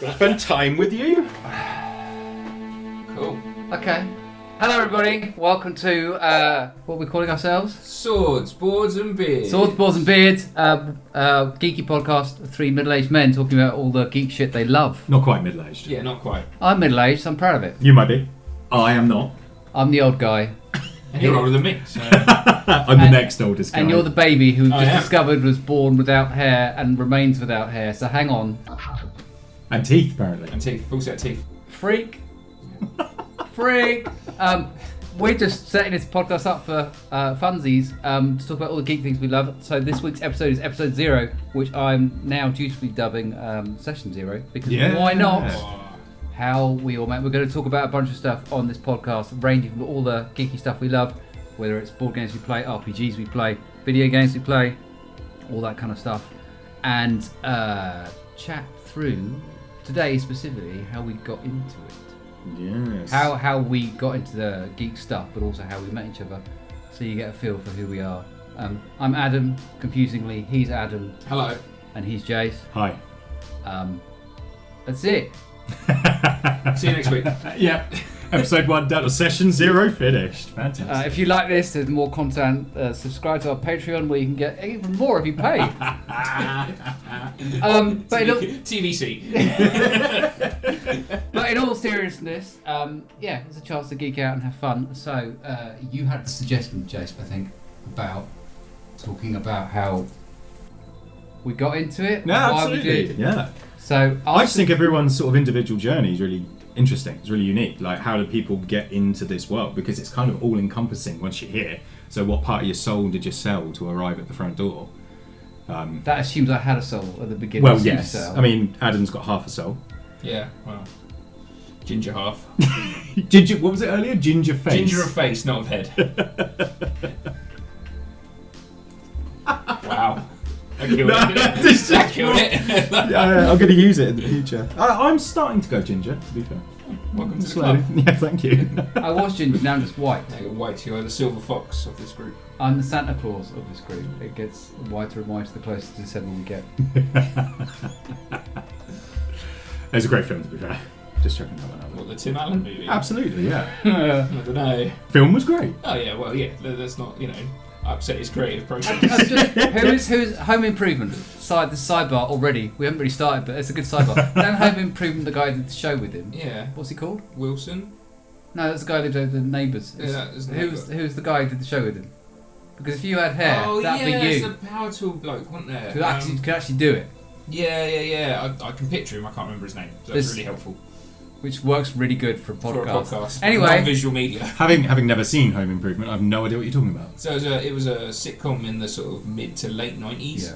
Gonna spend time with you. Cool. Okay. Hello, everybody. Welcome to what are we calling ourselves? Swords, boards, and beards. Swords, Boards, and Beards. Geeky podcast of three middle-aged men talking about all the geek shit they love. Not quite middle-aged. Yeah, not quite. I'm middle-aged. So I'm proud of it. You might be. I am not. I'm the old guy. And you're older than me. So. I'm the next oldest guy. And you're the baby who I just am. discovered was born without hair and remains without hair. So hang on. And teeth, apparently. And teeth, full set of teeth. Freak. Freak. We're just setting this podcast up for funsies to talk about all the geek things we love. So this week's episode is episode 0, which I'm now dutifully dubbing session 0 because why not? How we all met. We're going to talk about a bunch of stuff on this podcast, ranging from all the geeky stuff we love, whether it's board games we play, RPGs we play, video games we play, all that kind of stuff, and chat through today specifically how we got into it. Yes. How we got into the geek stuff, but also how we met each other, so you get a feel for who we are. I'm Adam, confusingly. He's Adam. Hello. And he's Jace. Hi. That's it. See you next week. Yeah. Episode 1 done. Session 0 finished. Fantastic. If you like this, there's more content. Subscribe to our Patreon where you can get even more if you pay. TVC. But in all seriousness, it's a chance to geek out and have fun. So you had a suggestion, Jace, I think, about talking about how we got into it. No, why absolutely. We did. Yeah. So I just think everyone's sort of individual journey is really interesting. It's really unique. Like, how do people get into this world? Because it's kind of all-encompassing once you're here. So what part of your soul did you sell to arrive at the front door? That assumes I had a soul at the beginning. Well, yes. I mean, Adam's got half a soul. Yeah, well. Ginger half. Ginger, what was it earlier? Ginger face. Ginger of face, not of head. Wow. I killed it. I killed it. Yeah, I'm going to use it in the future. I'm starting to go ginger, to be fair. Welcome to the Slowly. club. Yeah, thank you. I was ginger, now I'm just white. Now you're white, you are the silver fox of this group. I'm the Santa Claus of this group. It gets whiter and whiter the closer to December we get. It's a great film, to be fair. Just checking that one out. What, the Tim Allen movie? Absolutely, yeah. I don't know. Film was great. Oh yeah, well yeah, that's not, upset his creative process. Who's Home Improvement? The sidebar already. We haven't really started, but it's a good sidebar. Then Home Improvement, the guy who did the show with him. Yeah. What's he called? Wilson? No, that's the guy who lived over the neighbours. Yeah, that was the Who's the guy who did the show with him? Because if you had hair, that'd be you. there's a power tool bloke, wasn't there? Could actually do it. Yeah. I can picture him. I can't remember his name. So that's really helpful. Which works really good for a podcast. For a podcast. Anyway. Non-visual media. Having never seen Home Improvement, I have no idea what you're talking about. So it was a sitcom in the sort of mid to late 90s,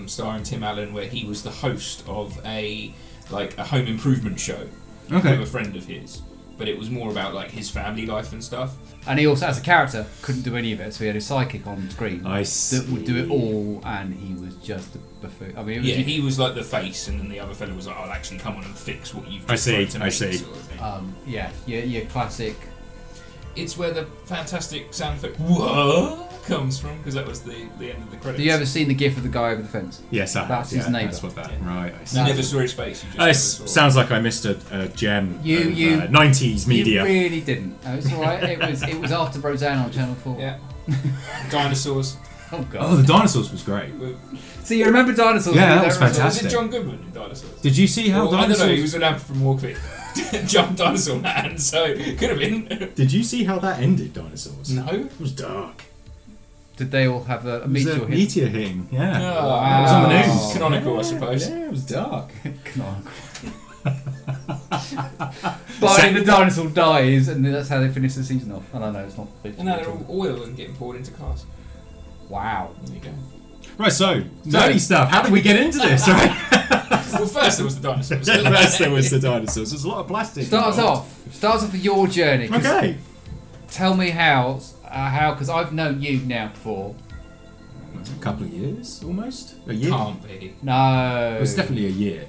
starring Tim Allen, where he was the host of a home improvement show with a friend of his. But it was more about like his family life and stuff. And he also, as a character, couldn't do any of it, so he had a psychic on screen that would do it all, and he was just a buffoon. I mean, he was like the face, and then the other fellow was like, "I'll actually come on and fix what you've just tried to make." I see. Sort of thing. Your classic. It's where the fantastic sound effect "whoa" comes from, because that was the end of the credits. Have you ever seen the gif of the guy over the fence? Yes, I have. That's his neighbour. That's what that. Yeah. Right, I see. You never saw his face. You just Sounds like I missed a gem of 90s media. You really didn't. Oh, it's all right. It was after Roseanne on Channel 4. Yeah. Dinosaurs. Oh god. Oh, the Dinosaurs was great. So you remember Dinosaurs? Yeah, that was fantastic. Was it John Goodman in Dinosaurs? Did you see how Dinosaurs? I don't know. He was an anthropomorphic John Dinosaur Man, so it could have been. Did you see how that ended, Dinosaurs? No. It was dark. Did they all have a meteor hit? Meteor hitting, yeah. Oh, wow. It was on the news. Canonical, I suppose. Yeah, it was dark. Canonical. But the dinosaur dies, and that's how they finish the season off. I don't know, it's not big. And now they're all oil and getting poured into cars. Wow. There you go. Right, so nerdy stuff. How did we get into this? Right. Well, first there was the dinosaurs. First there was the dinosaurs. There's a lot of plastic. Start us off with your journey. Okay. Tell me how, because I've known you now for a couple of years, almost. A year. Can't be. No. It was definitely a year.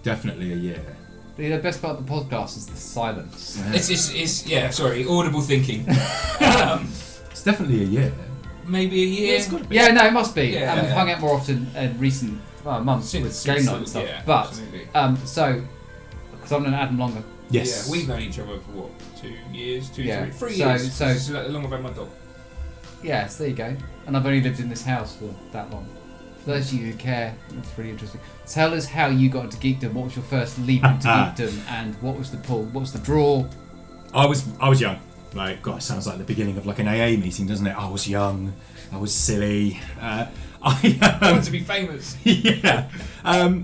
Definitely a year. The best part of the podcast is the silence. Yeah. It's audible thinking. It's definitely a year. maybe a year. It's gotta be. Yeah, no, it must be. Yeah. We've hung out more often in recent months with game night and stuff. Yeah, but absolutely. so, because I've known Adam longer. Yes. Yeah, we've known each other for what? 2 years? 3 Yeah. years? So This is like the long I've had my dog. Yes, there you go. And I've only lived in this house for that long. For those of you who care, that's really interesting. Tell us how you got into geekdom. What was your first leap into geekdom, and what was the pull? What was the draw? I was young. Like, God, it sounds like the beginning of like an AA meeting, doesn't it? I was young. I was silly. I wanted to be famous. Yeah.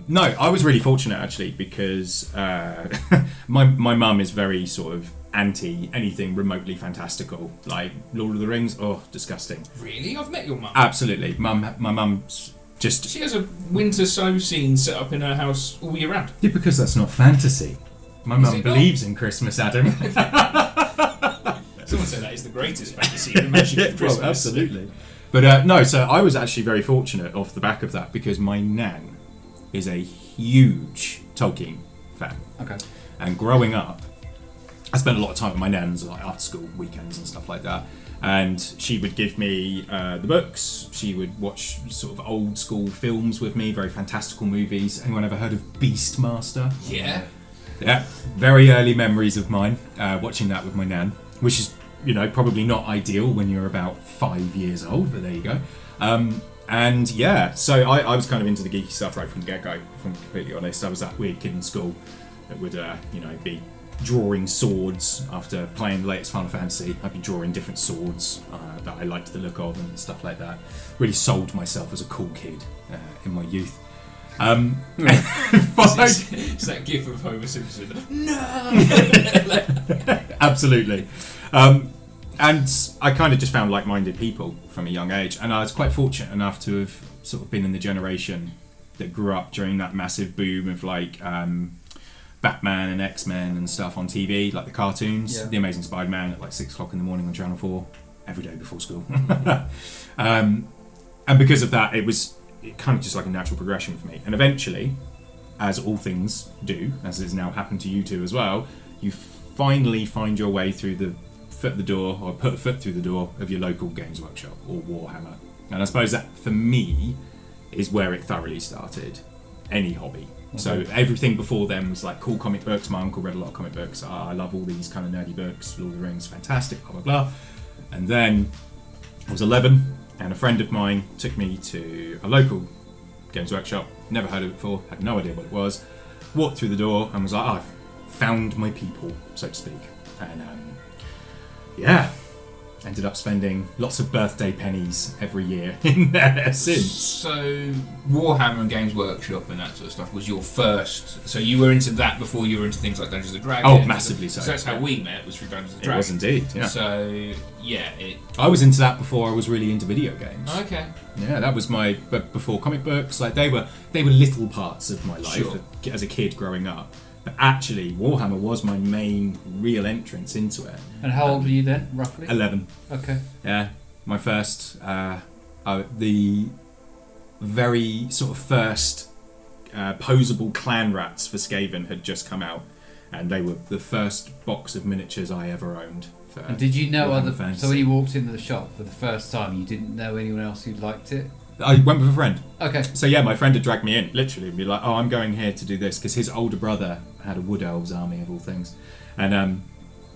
No, I was really fortunate actually because my mum is very sort of anti anything remotely fantastical, like Lord of the Rings. Oh, disgusting. Really? I've met your mum. Absolutely. My mum's just... She has a winter snow scene set up in her house all year round. Yeah, because that's not fantasy. My mum it believes in Christmas, Adam. Someone said that is the greatest fantasy of Magic of Christmas. Well, absolutely. But no, so I was actually very fortunate off the back of that because my nan is a huge Tolkien fan. Okay. And growing up, I spent a lot of time with my nans, like after school weekends and stuff like that. And she would give me the books. She would watch sort of old school films with me, very fantastical movies. Anyone ever heard of Beastmaster? Yeah. Yeah, very early memories of mine watching that with my nan, which is, you know, probably not ideal when you're about 5 years old, but there you go. And yeah, so I was kind of into the geeky stuff right from the get-go, if I'm completely honest. I was that weird kid in school that would, you know, be drawing swords after playing the latest Final Fantasy. I'd be drawing different swords that I liked the look of and stuff like that. Really sold myself as a cool kid in my youth. It's that gif of Homer Simpson. No! Absolutely. And I kind of just found like-minded people from a young age, and I was quite fortunate enough to have sort of been in the generation that grew up during that massive boom of like Batman and X-Men and stuff on TV, like the cartoons. Yeah. The Amazing Spider-Man at like 6 o'clock in the morning on Channel 4 every day before school. And because of that, it kind of just like a natural progression for me. And eventually, as all things do, as has now happened to you two as well, you finally find your way through the door, or put a foot through the door of your local Games Workshop or Warhammer. And I suppose that for me is where it thoroughly started. Any hobby. Okay. So everything before then was like cool comic books. My uncle read a lot of comic books. I love all these kind of nerdy books. Lord of the Rings, fantastic, blah blah blah. And then I was 11, and a friend of mine took me to a local Games Workshop. Never heard of it before. Had no idea what it was. Walked through the door and was like, I've found my people, so to speak. And yeah, ended up spending lots of birthday pennies every year in there since. So Warhammer and Games Workshop and that sort of stuff was your first. So you were into that before you were into things like Dungeons and Dragons. Oh, massively so. So that's how we met, was through Dungeons and Dragons. It was indeed, yeah. So yeah, I was into that before I was really into video games. Okay. Yeah, that was but before comic books, like they were little parts of my life as a kid growing up. But actually, Warhammer was my main real entrance into it. And how old were you then, roughly? 11. Okay. Yeah, my first, the very sort of first posable clan rats for Skaven had just come out, and they were the first box of miniatures I ever owned. And did you know Warhammer other? fans. So when you walked into the shop for the first time, you didn't know anyone else who liked it? I went with a friend. Okay. So yeah, my friend had dragged me in, literally, and be like, "Oh, I'm going here to do this," because his older brother had a Wood Elves army of all things, and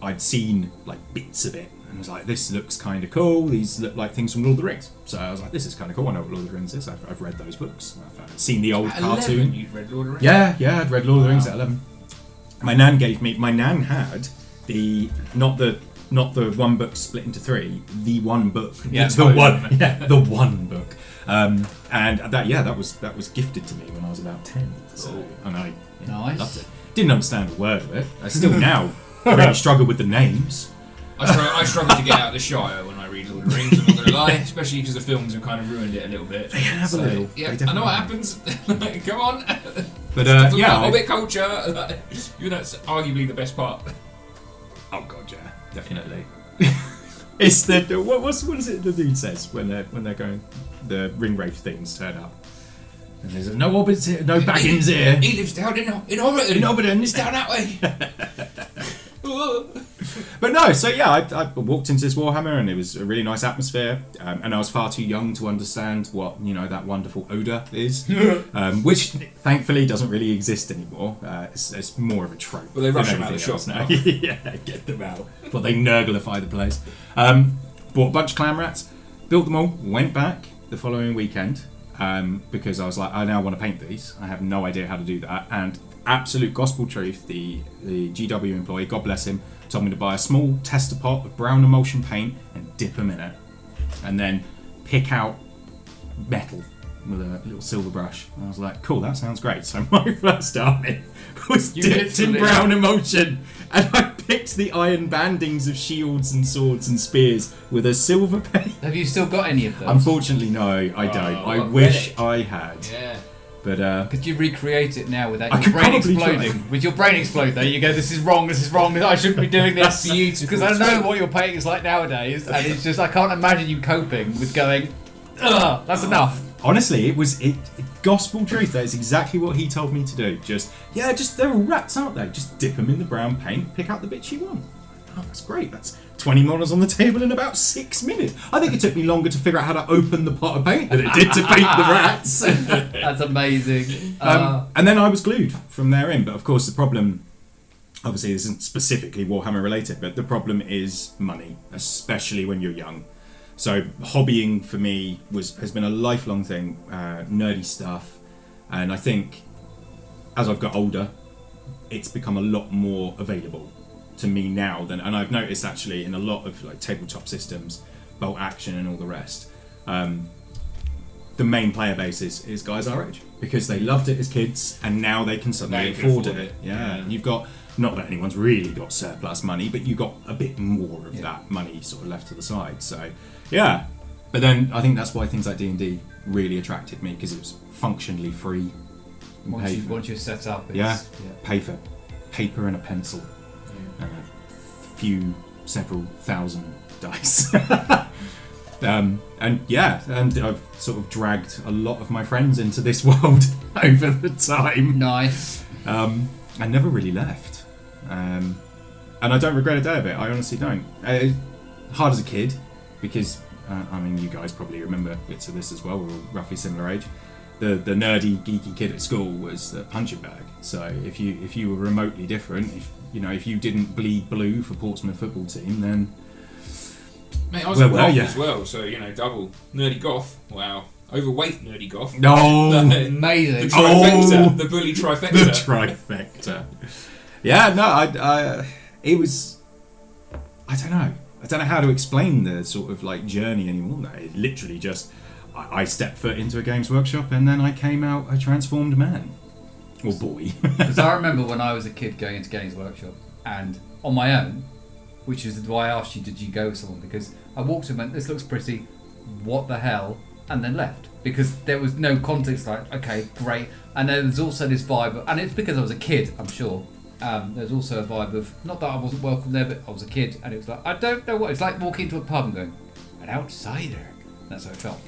I'd seen like bits of it, and was like, "This looks kind of cool. These look like things from Lord of the Rings." So I was like, "This is kind of cool. I know what Lord of the Rings is. I've read those books. I've seen the old At cartoon." 11, you'd read Lord of the Rings? Yeah, I'd read Lord of the Rings at 11. My nan had not the one book split into 3, the one book. Yeah, the one book. And that was gifted to me when I was about 10. So, and I loved it. Didn't understand a word of it. I still now really struggle with the names. I struggle to get out of the Shire when I read Lord of the Rings, I'm not going to lie, especially because the films have kind of ruined it a little bit. They have a little. Yeah, I know what happens. Come on. But Hobbit culture. That's arguably the best part. Oh god, yeah, definitely. It's the what is it the dude says when they're going, the ringwraith things turn up, and there's no hobbits here, no Baggins here. He lives down in Hobbiton. In Hobbiton, it's down that way. But no, so yeah, I walked into this Warhammer and it was a really nice atmosphere, and I was far too young to understand what that wonderful odour is, which thankfully doesn't really exist anymore. It's more of a trope. Well, they rush them out of the shop now. Yeah, get them out. But they nurglify the place. Bought a bunch of clan rats, built them all, went back the following weekend because I was like, I now want to paint these. I have no idea how to do that, and absolute gospel truth, the GW employee, God bless him, told me to buy a small tester pot of brown emulsion paint and dip them in it, and then pick out metal with a little silver brush. And I was like, cool, that sounds great. So my first army was dipped in brown emulsion, and I picked the iron bandings of shields and swords and spears with a silver paint. Have you still got any of those? Unfortunately, no, I don't. I wish I had. Yeah. But could you recreate it now without your brain exploding? Try. With your brain explode, there you go. This is wrong. I shouldn't be doing this. That's beautiful. Because I know what your painting is like nowadays, and it's just I can't imagine you coping with going. Ugh, that's enough. Honestly, it gospel truth. That is exactly what he told me to do. Just they're all rats, aren't they? Just dip them in the brown paint, pick out the bits you want. Oh, that's great. That's 20 models on the table in about 6 minutes. I think it took me longer to figure out how to open the pot of paint than it did to paint the rats. That's amazing. And then I was glued from there in. But of course, the problem, obviously, this isn't specifically Warhammer related, but the problem is money, especially when you're young. So hobbying for me has been a lifelong thing, nerdy stuff, and I think as I've got older, it's become a lot more available to me now and I've noticed actually in a lot of like tabletop systems, bolt action and all the rest, the main player base is guys our age because they loved it as kids and now they can suddenly afford it. Yeah, and you've got. Not that anyone's really got surplus money, but you got a bit more of that money sort of left to the side. So, yeah. But then I think that's why things like D&D really attracted me because it was functionally free. Once you're set up, pay for paper and a pencil and several thousand dice. And I've sort of dragged a lot of my friends into this world over the time. Nice. I never really left. And I don't regret a day of it. I honestly don't. Hard as a kid, because you guys probably remember bits of this as well. We're all roughly similar age. The nerdy, geeky kid at school was the punching bag. So if you were remotely different, if you didn't bleed blue for Portsmouth football team, then mate, I was a goth as well. So double nerdy goth. Wow. Overweight nerdy goth. No, amazing. The trifecta, the bully trifecta. The trifecta. Yeah, no, it was. I don't know how to explain the sort of like journey anymore. No, it literally just I stepped foot into a Games Workshop and then I came out a transformed man or boy. Because I remember when I was a kid going into Games Workshop and on my own, which is why I asked you, did you go with someone? Because I walked in and went, this looks pretty. What the hell? And then left because there was no context. Like, okay, great. And then there's also this vibe, and it's because I was a kid, I'm sure. There's also a vibe of not that I wasn't welcome there, but I was a kid, and it was like I don't know what it's like walking into a pub and going, an outsider. That's how it felt.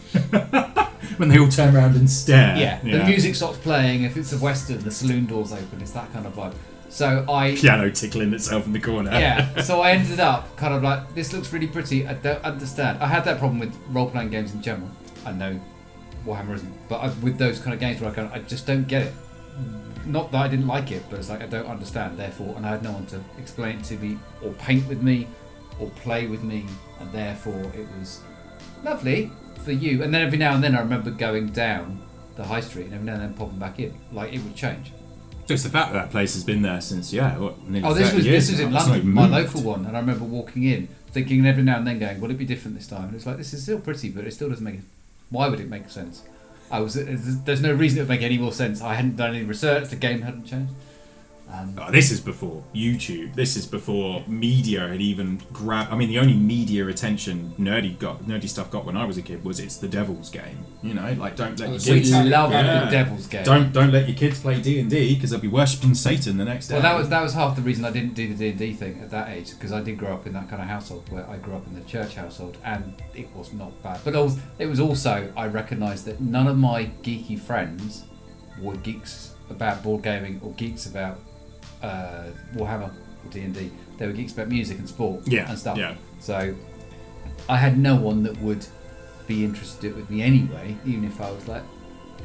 When they all turn around and stare. Yeah, the music stops playing. If it's a western, the saloon doors open. It's that kind of vibe. So piano tickling itself in the corner. Yeah. So I ended up kind of like, this looks really pretty. I don't understand. I had that problem with role-playing games in general. I know Warhammer isn't, but with those kind of games where I just don't get it. Not that I didn't like it, but it's like I don't understand. Therefore, and I had no one to explain it to me, or paint with me, or play with me, and therefore it was lovely for you. And then every now and then I remember going down the high street, and every now and then popping back in, like it would change. Just the fact that place has been there since nearly 30 this years was in London, my local one, and I remember walking in, thinking every now and then going, will it be different this time? And it's like, this is still pretty, but it still doesn't make it. Why would it make sense? There's no reason it would make any more sense. I hadn't done any research. The game hadn't changed. This is before YouTube. This is before media had even grabbed. I mean, the only media attention nerdy stuff got when I was a kid was it's the Devil's Game. Like don't let your kids. We love the Devil's Game. Don't let your kids play D&D because they'll be worshipping Satan the next day. Well, that was half the reason I didn't do the D&D thing at that age, because I did grow up in that kind of household where I grew up in the church household, and it was not bad. But it was also I recognised that none of my geeky friends were geeks about board gaming or geeks about Warhammer. D&D. They were geeks about music and sport and stuff. Yeah. So I had no one that would be interested with me anyway, even if I was like,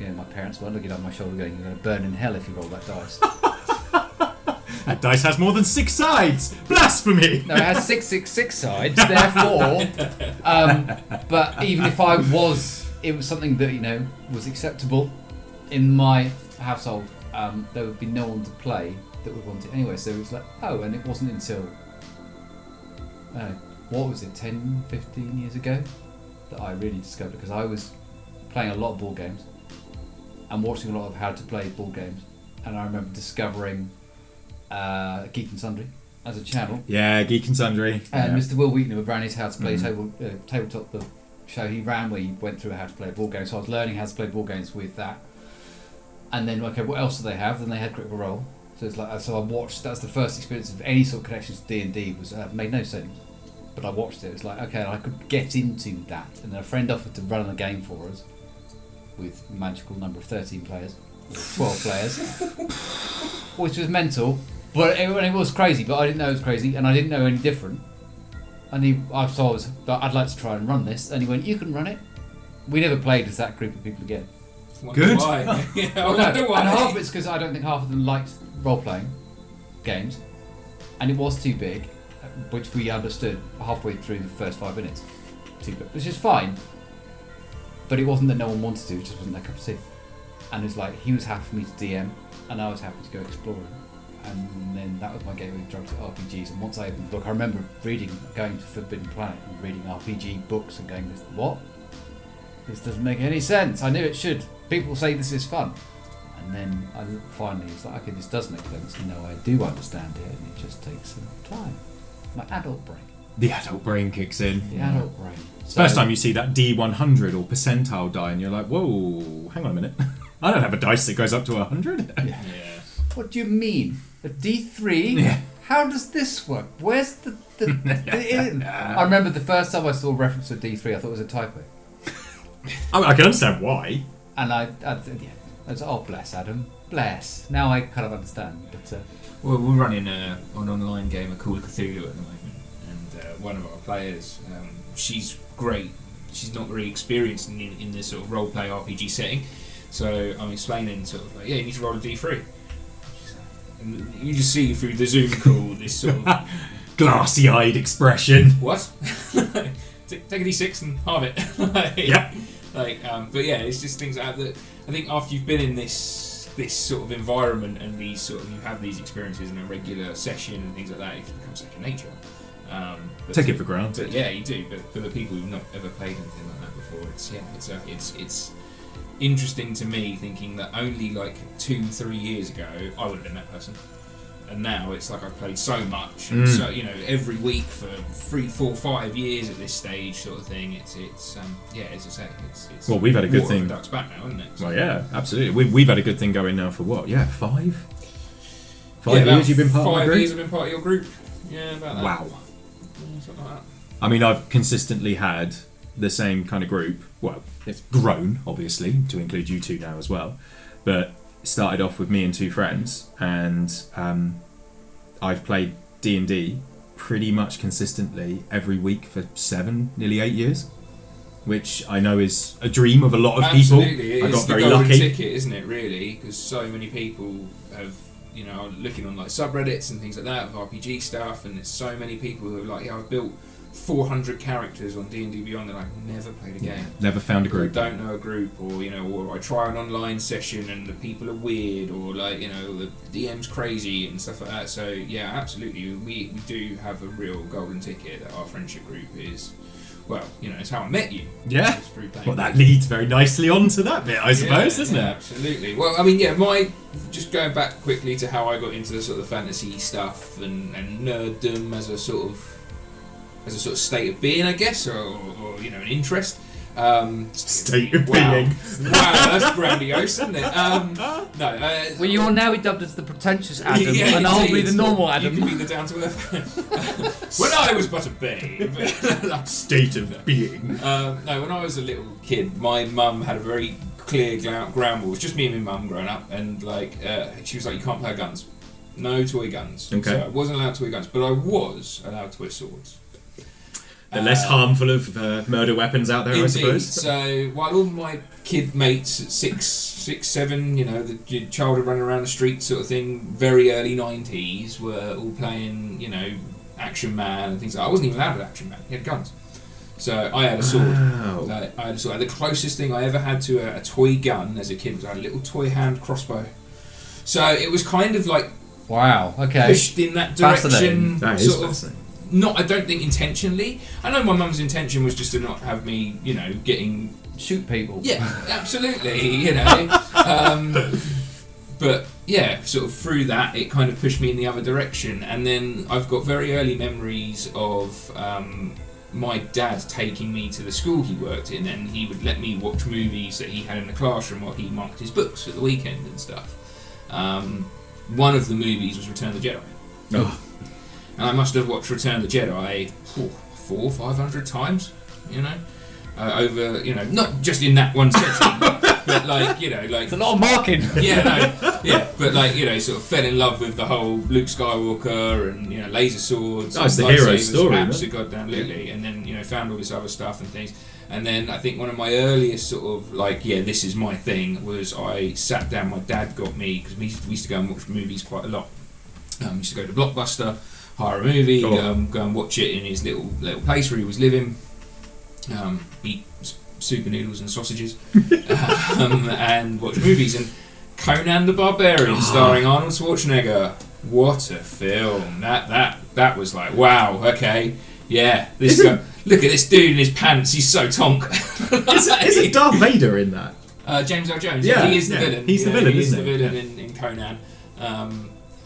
my parents weren't looking on my shoulder going, "You're going to burn in hell if you roll that dice." That dice has more than 6 sides! Blasphemy! No, it has 666 sides, therefore. But even if it was something that, was acceptable in my household, there would be no one to play that would want it anyway. So it was like, and it wasn't until, what was it, 10, 15 years ago that I really discovered it, because I was playing a lot of board games and watching a lot of how to play board games, and I remember discovering Geek and Sundry as a channel. Yeah, Geek and Sundry. And Mr. Will Wheaton, who ran his How to Play Tabletop, the show he ran where he went through how to play a board game. So I was learning how to play board games with that. And then, what else do they have? Then they had Critical Role. So it's like, so I watched. That's the first experience of any sort of connection to D&D. Was made no sense, but I watched it. It was like, okay, I could get into that. And then a friend offered to run a game for us with a magical number of 13 players, or 12 players, which was mental. But it was crazy, but I didn't know it was crazy, and I didn't know any different. And I'd like to try and run this, and he went, "You can run it." We never played as that group of people again. Good. Why? I wonder why. And half of it's because I don't think half of them liked role-playing games, and it was too big, which we understood halfway through the first 5 minutes. Which is fine, but it wasn't that no one wanted to, it just wasn't their cup of tea. And it's like, he was happy for me to DM, and I was happy to go exploring. And then that was my gateway drug to RPGs. And once I opened the book, I remember going to Forbidden Planet and reading RPG books and going, "What? This doesn't make any sense. I knew it should. People say this is fun." And then I finally was like, okay, this does make sense. I do understand it, and it just takes some time. My adult brain. The adult brain kicks in. The adult brain. First time you see that D100 or percentile die, and you're like, "Whoa, hang on a minute. I don't have a dice that goes up to 100. Yeah. What do you mean? A D3? Yeah. How does this work? Where's the I remember the first time I saw a reference to D3, I thought it was a typo. I can understand why. And I was like, "Oh, bless Adam, bless." Now I kind of understand. But well, we're running an online game of Call of Cthulhu at the moment, and one of our players, she's great. She's not very experienced in this sort of role-play RPG setting, so I'm explaining sort of like, you need to roll a D3. And you just see through the Zoom call this sort of glassy-eyed expression. What? Take a D6 and halve it. Yep. But yeah, it's just things like that. I think after you've been in this sort of environment and you have these experiences in a regular session and things like that, it becomes second nature. Take it for granted. Yeah, you do. But for the people who've not ever played anything like that before, it's interesting to me, thinking that only like 2-3 years ago I would have been that person, and now it's like I've played so much, and so every week for 3, 4, 5 years at this stage, sort of thing. It's as I say, it's well, we've had a good thing. Ducks back now, isn't it? So, well, yeah, absolutely. We've had a good thing going now for what? Yeah, 5 years. You've been part of my group. 5 years I've been part of your group. Yeah, about that. Wow. Yeah, something like that. I mean, I've consistently had the same kind of group. Well, it's grown, obviously, to include you two now as well. But it started off with me and 2 friends, and I've played D&D pretty much consistently every week for 7, nearly 8 years, which I know is a dream of a lot of people. Absolutely, I got very the golden lucky. ticket, isn't it? Really, because so many people have, looking on like subreddits and things like that of RPG stuff, and there's so many people who are like, I've built 400 characters on D&D Beyond and I've never played a game. Never found a group. Don't know a group, or I try an online session and the people are weird, or the DM's crazy and stuff like that. So yeah, absolutely, we do have a real golden ticket that our friendship group is. Well, it's how I met you. Yeah. Well, that leads very nicely on to that bit, I suppose, doesn't it? Absolutely. Well, I mean, just going back quickly to how I got into the sort of fantasy stuff and nerddom as a sort of state of being, I guess, or an interest. State of wow. being. Wow, that's grandiose, isn't it? Well, you will now be dubbed as the pretentious Adam, yeah, and I'll be the normal Adam. You can be the down to earth. When I was but a babe. State of being. No, when I was a little kid, my mum had a very clear ground rule. It was just me and my mum growing up, and she was like, "You can't play guns." No toy guns. Okay. So I wasn't allowed toy guns, but I was allowed toy swords. The less harmful of murder weapons out there, indeed. I suppose. So while all my kid mates at 6, 7, the child running around the street sort of thing, very early 90s, were all playing, Action Man and things like that. I wasn't even allowed an Action Man. He had guns. So I had a sword. Wow. I had a sword. The closest thing I ever had to a toy gun as a kid was a little toy hand crossbow. So it was kind of like wow. Okay. pushed in that direction. That is sort fascinating. of. Not, I don't think intentionally. I know my mum's intention was just to not have me, getting shoot people. Yeah, absolutely. But yeah, sort of through that, it kind of pushed me in the other direction. And then I've got very early memories of my dad taking me to the school he worked in, and he would let me watch movies that he had in the classroom while he marked his books at the weekend and stuff. One of the movies was Return of the Jedi. Oh. And I must have watched Return of the Jedi 400, 500 times, over, not just in that one setting, but like, It's a lot of marking. But sort of fell in love with the whole Luke Skywalker and, laser swords. Oh, it's the hero's story, Absolutely. And then, found all this other stuff and things. And then I think one of my earliest sort of this is my thing was I sat down, my dad got me, because we used to go and watch movies quite a lot. Used to go to Blockbuster, hire a movie, go and watch it in his little place where he was living, eat super noodles and sausages, and watch movies. And Conan the Barbarian, starring Arnold Schwarzenegger. What a film! That was like, wow. Okay, yeah. This guy, look at this dude in his pants. He's so tonk. Is it Darth Vader in that? James Earl Jones. Yeah, he is the villain. He's the villain, he's isn't the he? villain in Conan.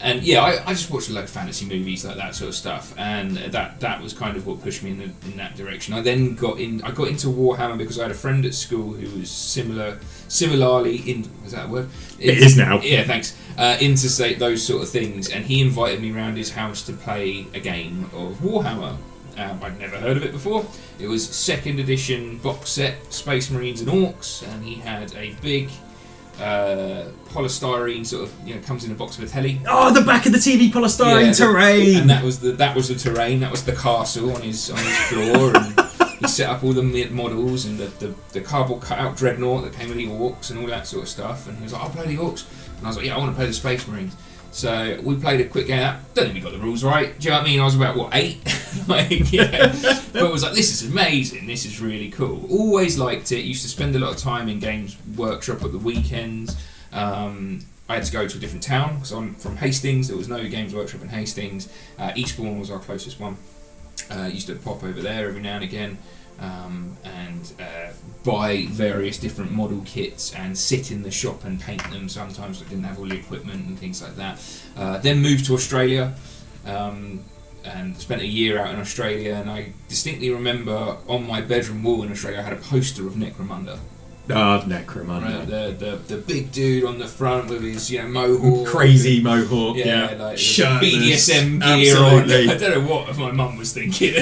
And yeah, I just watched a load of fantasy movies like that sort of stuff, and that was kind of what pushed me in that direction. I then got into Warhammer because I had a friend at school who was similarly in. Was that a word? It is now. Yeah, thanks. Into say those sort of things, and he invited me round his house to play a game of Warhammer. I'd never heard of it before. It was 2nd edition box set, Space Marines and Orcs, and he had a big polystyrene sort of comes in a box with a telly. Oh, the back of the TV polystyrene terrain. And that was the terrain. That was the castle on his floor, and he set up all the models and the cardboard cutout dreadnought that came with the Orcs and all that sort of stuff. And he was like, "I'll play the Orcs," and I was like, "Yeah, I want to play the Space Marines." So we played a quick game. Don't think we got the rules right. Do you know what I mean? I was about 8, but it was like, this is amazing. This is really cool. Always liked it. Used to spend a lot of time in Games Workshop at the weekends. I had to go to a different town because I'm from Hastings. There was no Games Workshop in Hastings. Eastbourne was our closest one. Used to pop over there every now and again. And buy various different model kits and sit in the shop and paint them. Sometimes I didn't have all the equipment and things like that. Then moved to Australia and spent a year out in Australia, and I distinctly remember on my bedroom wall in Australia I had a poster of Necromunda. Necromunda. Right, the big dude on the front with his mohawk. Crazy mohawk, like shirtless. BDSM gear Absolutely. on. I don't know what my mum was thinking.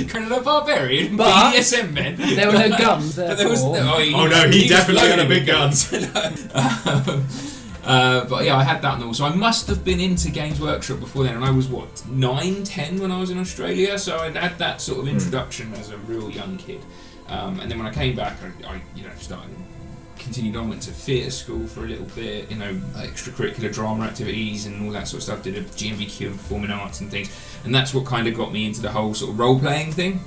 Kind of a barbarian, but BDSM men. There were no guns. But there was he definitely had a big guns. But yeah, I had that on the wall. So I must have been into Games Workshop before then, and I was 9, 10 when I was in Australia. So I'd had that sort of introduction as a real young kid. And then when I came back, I continued on, went to theatre school for a little bit, extracurricular drama activities and all that sort of stuff, did a GMVQ in performing arts and things, and that's what kind of got me into the whole sort of role-playing thing.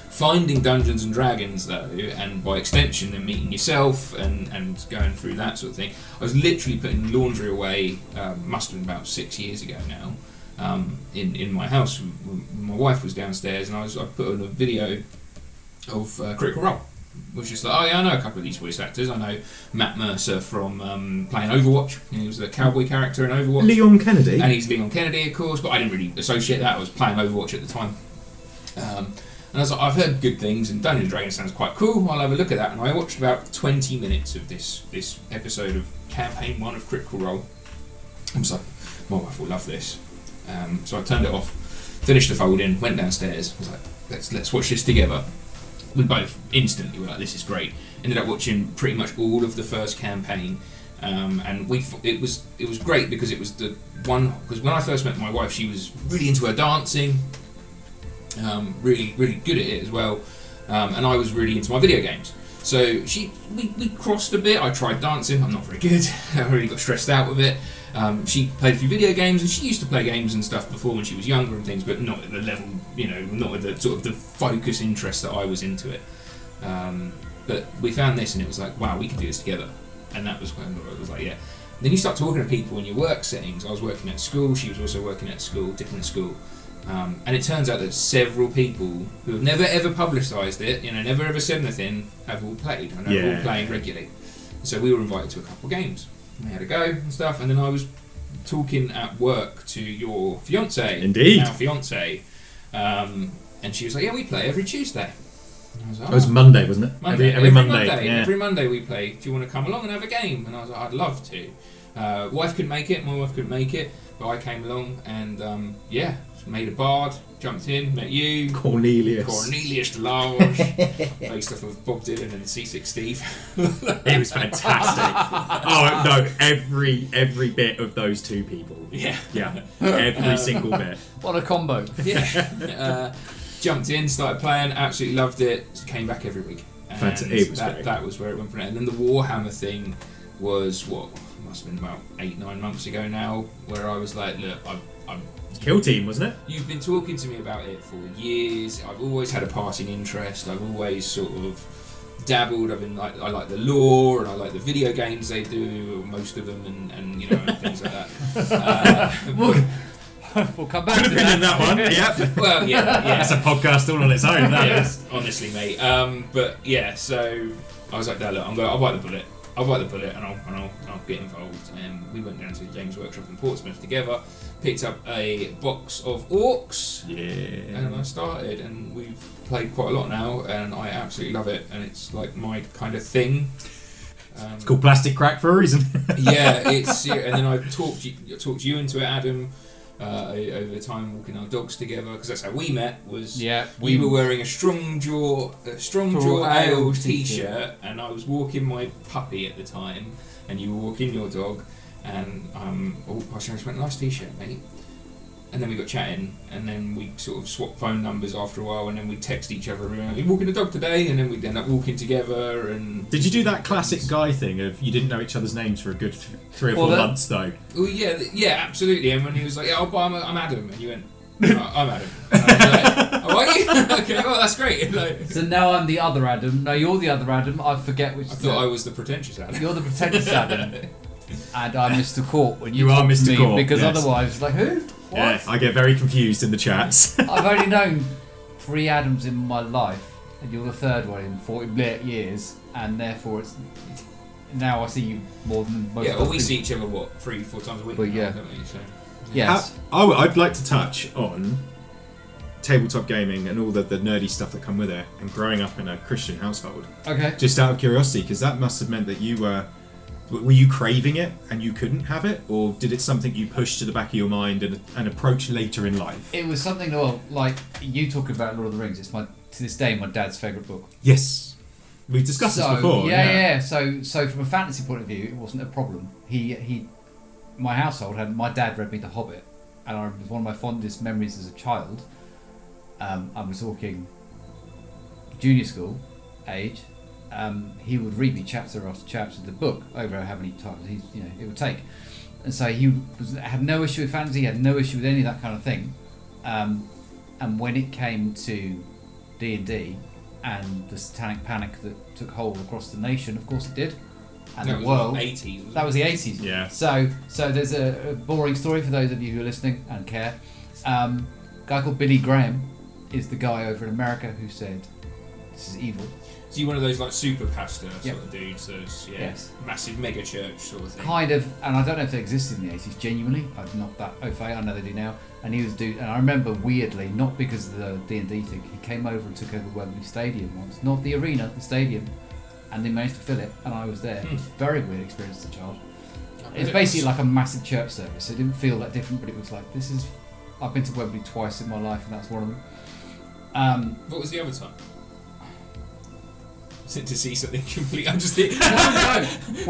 Finding Dungeons and Dragons though, and by extension then meeting yourself and going through that sort of thing, I was literally putting laundry away, must have been about 6 years ago now, in my house. My wife was downstairs and I put on a video of Critical Role, which is like, oh yeah, I know a couple of these voice actors. I know Matt Mercer from playing Overwatch. He was the cowboy character in Overwatch. Leon Kennedy. And he's Leon Kennedy, of course, but I didn't really associate that. I was playing Overwatch at the time. And I was like, I've heard good things, and Dungeons & Dragons sounds quite cool. I'll have a look at that. And I watched about 20 minutes of this episode of Campaign 1 of Critical Role. I was like, my wife will love this. So I turned it off, finished the fold-in, went downstairs. I was like, let's watch this together. We both instantly were like, this is great. Ended up watching pretty much all of the first campaign, And it was great because it was the one, because when I first met my wife, she was really into her dancing, really good at it as well, and I was really into my video games. So we crossed a bit. I tried dancing. I'm not very good. I really got stressed out with it. She played a few video games, and she used to play games and stuff before when she was younger and things, but not at the level, not with the sort of the focus interest that I was into it. But we found this, and it was like, wow, we could do this together. And that was when it was like, yeah. And then you start talking to people in your work settings. I was working at school. She was also working at school, different school. And it turns out that several people who have never ever publicised it, never ever said anything, have all played and are all playing regularly. So we were invited to a couple of games. We had a go and stuff, and then I was talking at work to your fiance, indeed, now fiance, and she was like, "Yeah, we play every Tuesday." And I was like, it was Monday, wasn't it? Monday. Every Monday. Yeah. Every Monday we play. Do you want to come along and have a game? And I was like, "I'd love to." Wife couldn't make it. My wife couldn't make it, but I came along and made a bard, jumped in, met you, Cornelius Delarge, based off of Bob Dylan and C6 Steve. It was fantastic. Oh no, every bit of those two people. Yeah, every single bit. What a combo. Yeah. Jumped in, started playing, absolutely loved it. Came back every week. Fantastic. It was great. That was where it went from there. And then the Warhammer thing was must have been about 8-9 months ago now, where I was like, look, I'm Kill Team, wasn't it? You've been talking to me about it for years. I've always had a passing interest. I've always sort of dabbled. I like the lore, and I like the video games they do, most of them, and and things like that. We'll come back to that one. Yeah. Well, yeah. That's a podcast all on its own. That is, honestly, mate. But yeah, so I was like, no, look, I'll bite the bullet. And I'll get involved. And we went down to James Workshop in Portsmouth together, picked up a box of orcs, and I started. And we've played quite a lot now, and I absolutely love it. And it's like my kind of thing. It's called Plastic Crack for a reason. Yeah, it's. And then I talked you into it, Adam. Over time, walking our dogs together, because that's how we met. We were wearing a Strong Jaw Ale t-shirt, and I was walking my puppy at the time, and you were walking your dog, and I just went, nice t-shirt, mate. And then we got chatting, and then we sort of swapped phone numbers after a while, and then we'd text each other, are you walking the dog today? And then we'd end up walking together. And did you do that classic guy thing of you didn't know each other's names for a good 3 or 4 months though? Oh yeah, absolutely. And when he was like, yeah, I'm Adam, and you went, I'm Adam. And I was like, oh, are you? Okay, well that's great. So now I'm the other Adam. No, you're the other Adam. I forget which. I thought I was the pretentious Adam. You're the pretentious Adam. And I'm Mr. Court when you are Mr. Court, because otherwise, like who? What? Yeah, I get very confused in the chats. I've only known 3 Adams in my life, and you're the third one in 40 years, and therefore it's now I see you more than most. Yeah, well, we see each other 3-4 times a week. But now, don't we? So, yes. I'd like to touch on tabletop gaming and all the nerdy stuff that come with it, and growing up in a Christian household. Okay. Just out of curiosity, because that must have meant that you were you craving it and you couldn't have it, or did it something you pushed to the back of your mind and approach later in life? It was something like you talk about Lord of the Rings. It's to this day my dad's favourite book. Yes, we've discussed this before. Yeah. So from a fantasy point of view, it wasn't a problem. My household had my dad read me The Hobbit, and it was one of my fondest memories as a child. I was talking junior school age. He would read me chapter after chapter of the book over how many times it would take, and so he had no issue with fantasy, had no issue with any of that kind of thing. And when it came to D&D and the satanic panic that took hold across the nation, of course it did, and the world. That was the 80s. Yeah. So there's a boring story for those of you who are listening and care. A guy called Billy Graham is the guy over in America who said, "This is evil." So you're one of those like super pastor sort of dudes, those yes. massive mega church sort of thing. Kind of, and I don't know if they existed in the 80s, genuinely. I'm not that au fait, I know they do now. And he was and I remember weirdly, not because of the D&D thing, he came over and took over Wembley Stadium once. Not the arena, the stadium. And they managed to fill it, and I was there. It was a very weird experience as a child. It's basically like a massive church service. It didn't feel that different, but it was like, I've been to Wembley twice in my life, and that's one of them. What was the other time? to see something completely. I'm just thinking, no.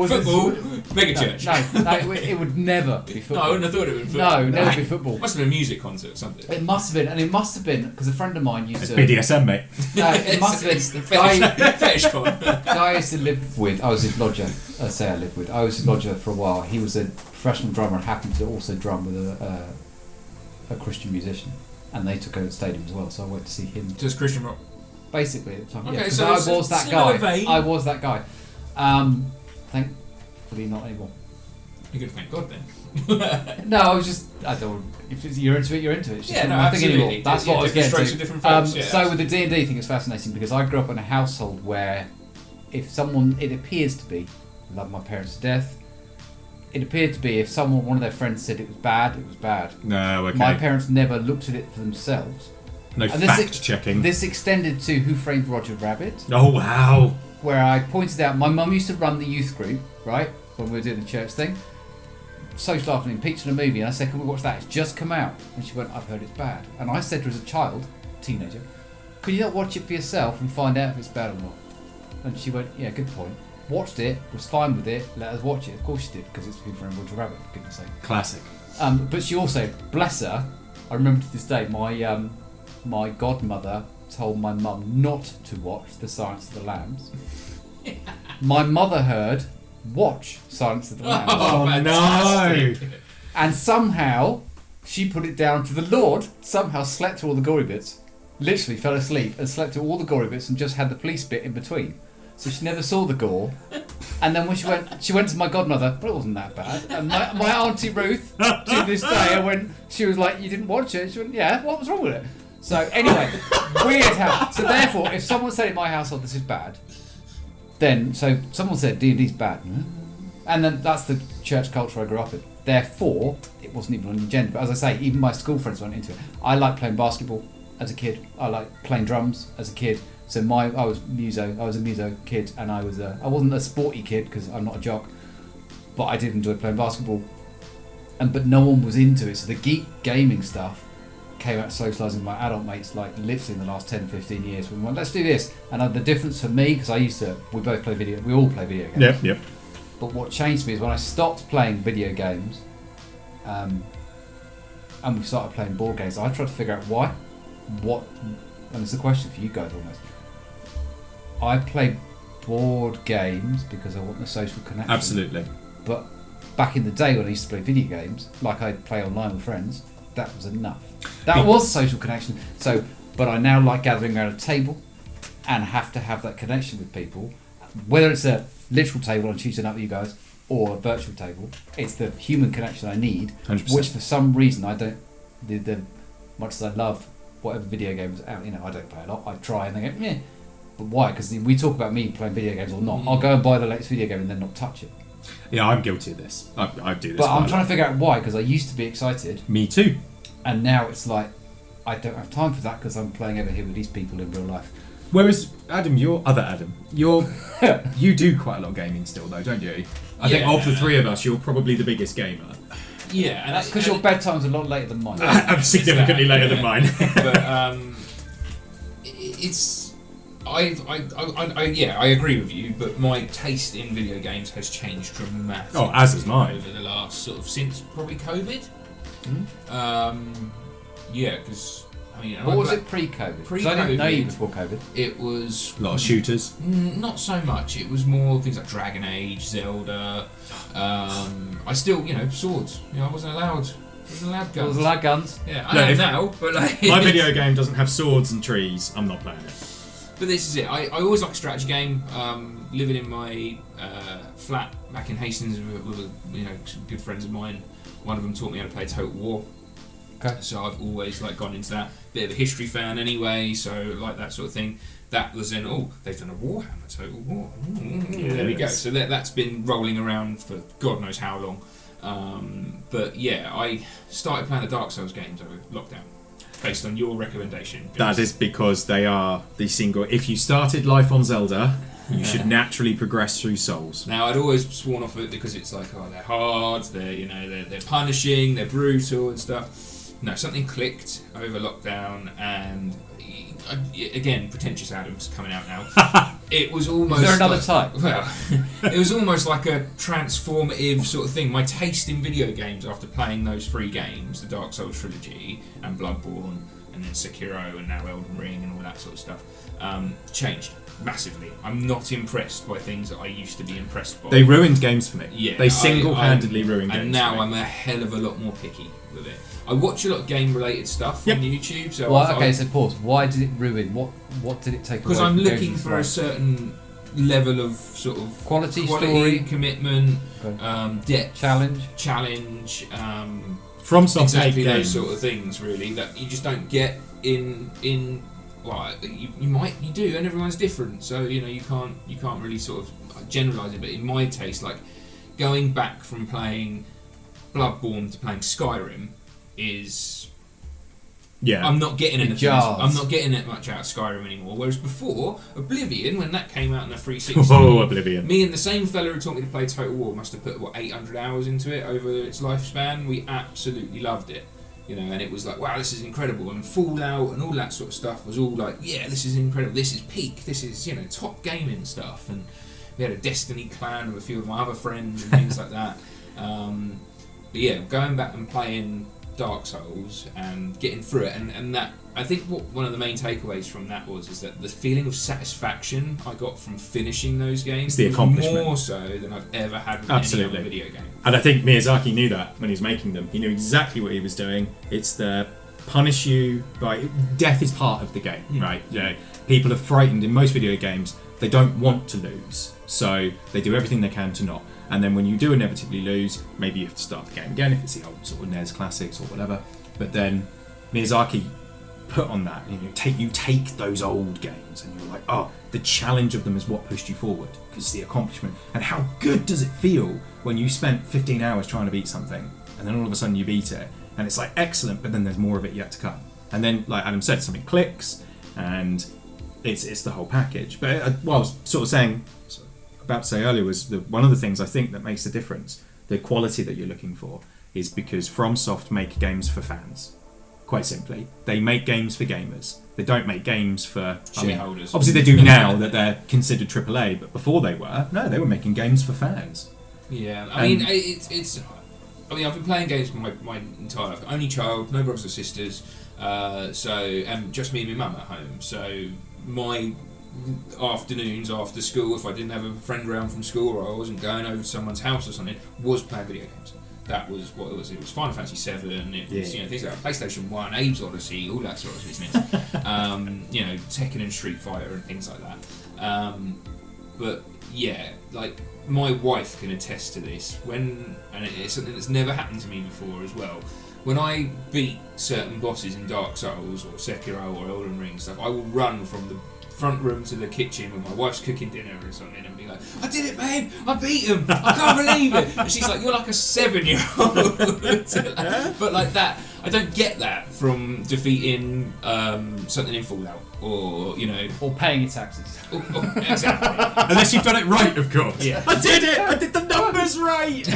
football, mega church. No, it would never be football. No, I wouldn't have thought it would be football. No, never be football. It must have been a music concert or something. It must have been, because a friend of mine used to... BDSM, mate. No, it must have been... Fetish con. Guy I used to live with, I was his lodger. I was his lodger for a while. He was a professional drummer and happened to also drum with a Christian musician. And they took over the stadium as well, so I went to see him. Just Christian rock? Basically, at the time. Okay, yeah, so I was that guy. vein. I was that guy. Thankfully not anymore. You're good, thank God then. No, I was just... I don't... If you're into it, you're into it. It's just Yeah, no, nothing absolutely. anymore. That's what I was getting strokes to. for different folks. So with the D&D thing, it's fascinating because I grew up in a household where if someone... It appears to be... I love my parents to death. It appeared to be if one of their friends said it was bad, it was bad. No, okay. My parents never looked at it for themselves. No And fact-checking. This extended to Who Framed Roger Rabbit, Oh, wow. where I pointed out my mum used to run the youth group, right, when we were doing the church thing. Social afternoon, pizza and a movie, and I said, can we watch that? It's just come out. And she went, I've heard it's bad. And I said to her as a child, teenager, could you not watch it for yourself and find out if it's bad or not? And she went, yeah, good point. Watched it, was fine with it, let us watch it. Of course she did, because it's Who Framed Roger Rabbit, for goodness sake. Classic. But she also, bless her, I remember to this day, my godmother told my mum not to watch The Silence of the Lambs. My mother heard, watch Silence of the Lambs. Oh, no. And somehow, she put it down to the Lord, somehow slept through all the gory bits, literally fell asleep and slept through all the gory bits and just had the police bit in between. So she never saw the gore. And then when she went to my godmother, well, it wasn't that bad. And my auntie Ruth, to this day, she was like, you didn't watch it? She went, yeah, what was wrong with it? So anyway, weird how. So therefore, if someone said in my household this is bad, then, so someone said D&D's bad. And then that's the church culture I grew up in. Therefore, it wasn't even on the agenda. But as I say, even my school friends went into it. I liked playing basketball as a kid. I liked playing drums as a kid. So I was a muso kid, and I wasn't a sporty kid because I'm not a jock, but I did enjoy playing basketball. But no one was into it. So the geek gaming stuff came out socialising with my adult mates like literally in the last 10-15 years. We went, let's do this. And the difference for me, because we all play video games. Yep. But what changed me is when I stopped playing video games, and we started playing board games. I tried to figure out why. And it's a question for you guys almost. I play board games because I want the social connection. Absolutely. But back in the day when I used to play video games, like I'd play online with friends, that was enough. That was social connection. But I now like gathering around a table and have to have that connection with people. Whether it's a literal table on Tuesday night with you guys or a virtual table, it's the human connection I need, 100%. which for some reason I don't. Much as I love whatever video games out, I don't play a lot. I try and they go, yeah. But why? Because we talk about me playing video games or not. I'll go and buy the latest video game and then not touch it. Yeah, I'm guilty of this. I do this. But I'm trying to figure out why, because I used to be excited. Me too. And now it's like, I don't have time for that because I'm playing over here with these people in real life. Whereas Adam, you do quite a lot of gaming still though, don't you? I think of the three of us, you're probably the biggest gamer. Yeah, and that's because your bedtime's a lot later than mine. I'm significantly later than mine. But it's I agree with you, but my taste in video games has changed dramatically. Oh, as has mine over the last since probably COVID. Yeah, because what was it pre-COVID? Because I didn't know you before COVID. It was a lot of shooters. Not so much. It was more things like Dragon Age, Zelda. I still, swords. I wasn't allowed guns. I was allowed guns. Yeah, I am now, but my video game doesn't have swords and trees. I'm not playing it. But this is it. I always like a strategy game. Living in my flat back in Hastings with some good friends of mine. One of them taught me how to play Total War. Okay. So I've always gone into that. Bit of a history fan anyway, so like that sort of thing. That was in they've done a Warhammer Total War. There we go. So that's been rolling around for God knows how long. But yeah, I started playing the Dark Souls games over lockdown. Based on your recommendation. That is because they are the single. If you started life on Zelda, you should naturally progress through Souls. Now, I'd always sworn off it because it's they're hard, they're punishing, they're brutal and stuff. No, something clicked over lockdown, and again, pretentious Adam's coming out now. It was almost. Is there another type? Well, it was almost like a transformative sort of thing. My taste in video games after playing those 3 games, the Dark Souls trilogy and Bloodborne, and then Sekiro, and now Elden Ring, and all that sort of stuff, changed massively. I'm not impressed by things that I used to be impressed by. They ruined games for me. Yeah, they single-handedly ruined games. And now for me. I'm a hell of a lot more picky with it. I watch a lot of game-related stuff on YouTube. So so pause. Why did it ruin? What did it take away? Because I'm from looking games for a certain level of sort of quality story, commitment, depth, challenge. From some exactly those games. sort of things, really, that you just don't get in. Well, you do, and everyone's different. So you can't really sort of generalise it. But in my taste, like going back from playing Bloodborne to playing Skyrim is. Yeah. I'm not getting anything. I'm not getting that much out of Skyrim anymore. Whereas before, Oblivion, when that came out in the 360, Oblivion. Me and the same fella who taught me to play Total War must have put 800 hours into it over its lifespan. We absolutely loved it, and it was like, wow, this is incredible. And Fallout and all that sort of stuff was all like, yeah, this is incredible. This is peak. This is top gaming stuff. And we had a Destiny clan with a few of my other friends and things like that. But yeah, going back and playing Dark Souls and getting through it, and that I think one of the main takeaways from that is that the feeling of satisfaction I got from finishing those games the accomplishment. More so than I've ever had with Absolutely. any other video game. And I think Miyazaki knew that when he was making them. He knew exactly what he was doing. It's the punish you by death is part of the game, right? People are frightened in most video games. They don't want to lose, so they do everything they can to not. And then when you do inevitably lose, maybe you have to start the game again if it's the old sort of NES classics or whatever. But then Miyazaki put on that, you take those old games and you're like, oh, the challenge of them is what pushed you forward, because the accomplishment. And how good does it feel when you spent 15 hours trying to beat something and then all of a sudden you beat it and it's like excellent, but then there's more of it yet to come. And then, like Adam said, something clicks and it's the whole package. But what I was sort of about to say earlier was that one of the things I think that makes the difference, the quality that you're looking for, is because FromSoft make games for fans. Quite simply, they make games for gamers. They don't make games for shareholders. Obviously, they do now that they're considered AAA, but before they were making games for fans. Yeah, I mean, it's. I mean, I've been playing games for my entire life. Only child, no brothers or sisters, and just me and my mum at home. So my afternoons after school, if I didn't have a friend around from school or I wasn't going over to someone's house or something, was playing video games. That was what it was. It was Final Fantasy 7. It was things like PlayStation 1, Abe's Odyssey, all that sort of business. Tekken and Street Fighter and things like that. But yeah, like my wife can attest to this. And it's something that's never happened to me before as well. When I beat certain bosses in Dark Souls or Sekiro or Elden Ring stuff, I will run from the front room to the kitchen when my wife's cooking dinner or something and be like, I did it, babe, I beat him, I can't believe it. And she's like, you're like a 7-year-old. But like that, I don't get that from defeating something in Fallout or paying your taxes. Exactly. Unless you've done it right, of course. Yeah. I did it, I did the numbers right.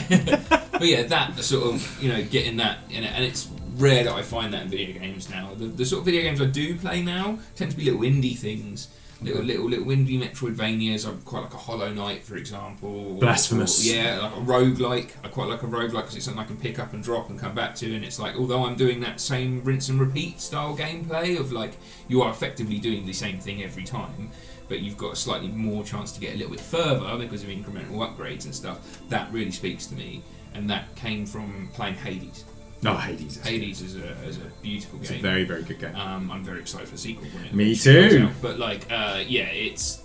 But yeah, that sort of getting that in it, and it's rare that I find that in video games now. The sort of video games I do play now tend to be little indie things, little indie Metroidvanias. I quite like a Hollow Knight, for example. Blasphemous. Like a roguelike. I quite like a roguelike because it's something I can pick up and drop and come back to, and it's like, although I'm doing that same rinse and repeat style gameplay of like, you are effectively doing the same thing every time, but you've got a slightly more chance to get a little bit further because of incremental upgrades and stuff. That really speaks to me, and that came from playing Hades. No, Hades is a beautiful game. It's a very, very good game. I'm very excited for the sequel when it Me too. comes out. But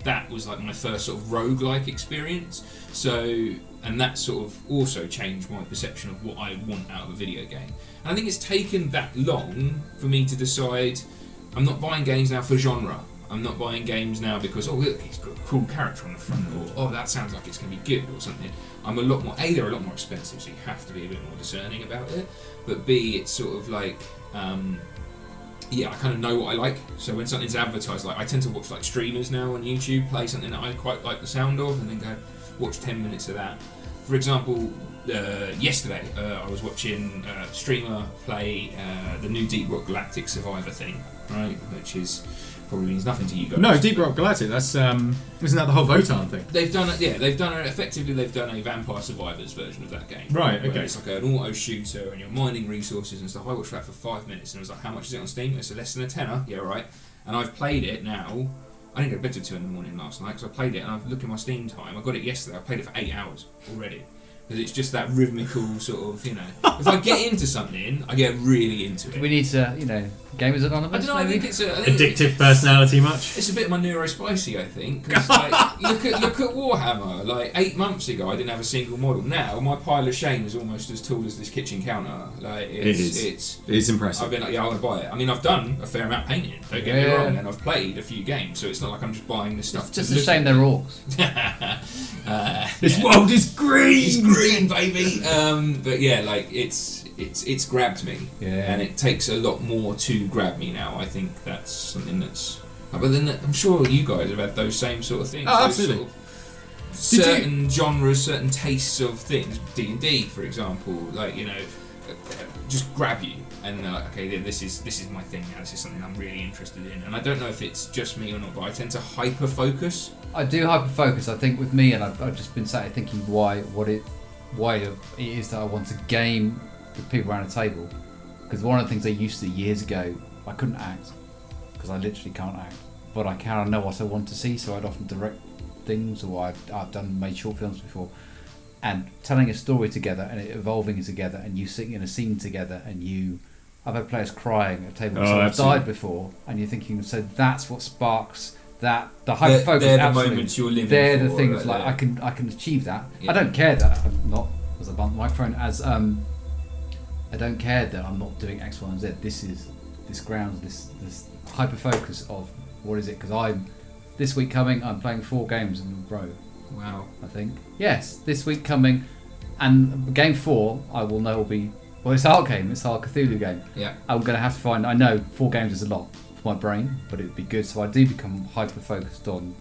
that was like my first sort of roguelike experience. So, and that sort of also changed my perception of what I want out of a video game. And I think it's taken that long for me to decide I'm not buying games now for genre. I'm not buying games now because, oh look, he's got a cool character on the front, or oh, that sounds like it's going to be good or something. I'm a lot more, they're a lot more expensive, so you have to be a bit more discerning about it. But B, it's sort of like, I kind of know what I like. So when something's advertised, like I tend to watch like streamers now on YouTube play something that I quite like the sound of, and then go watch 10 minutes of that. For example, yesterday I was watching a streamer play the new Deep Rock Galactic Survivor thing, right? Which is probably means nothing to you guys. No, Deep Rock Galactic. That's isn't that the whole Votan thing? They've done it. Yeah, they've done it. Effectively, they've done a Vampire Survivors version of that game. Right. Okay. It's like an auto shooter, and you're mining resources and stuff. I watched that for 5 minutes, and I was like, "How much is it on Steam?" It's less than a tenner. Yeah, right. And I've played it now. I didn't go to bed till 2 in the morning last night because I played it, and I've looked at my Steam time. I got it yesterday. I played it for 8 hours already. Because it's just that rhythmical sort of, if I get into something, I get really into it. We need to, Gamers Anonymous. I don't know. I think it's addictive personality much. It's a bit of my neurospicy, I think. Cause, look at Warhammer. Like 8 months ago, I didn't have a single model. Now my pile of shame is almost as tall as this kitchen counter. Like it is impressive. I've been like, I want to buy it. I mean, I've done a fair amount of painting. Don't get me wrong, and I've played a few games, so it's not like I'm just buying this stuff. It's just a shame they're orcs. This world is green. It's green, baby. But yeah, like it's grabbed me, and it takes a lot more to grab me now. I think that's something that's. But then I'm sure you guys have had those same sort of things. Oh, absolutely. Sort of certain genres, certain tastes of things. D&D, for example, just grab you, and they're like, okay, this is my thing now. This is something I'm really interested in, and I don't know if it's just me or not, but I tend to hyper focus. I do hyper focus. I think with me, and I've just been sat here thinking why it is that I want to game with people around a table, because one of the things I used to years ago, I couldn't act because I literally can't act, but I kind of know what I want to see, so I'd often direct things, or I've made short films before, and telling a story together and it evolving together, and you sitting in a scene together, and I've had players crying at a table someone's died before, and you're thinking, so that's what sparks that, the hyper focus. They're the moments you're living they're for, the things right, I can achieve that. Yeah. I don't care that I'm not, as a blunt microphone, I don't care that I'm not doing X, Y, and Z. This grounds this hyper focus of what is it? Because this week coming, I'm playing 4 games in a row. Wow. I think yes, this week coming, and game 4 I will know will be it's our game. It's our Cthulhu game. Yeah. I'm going to have to find. I know 4 games is a lot for my brain, but it'd be good. So I do become hyper focused on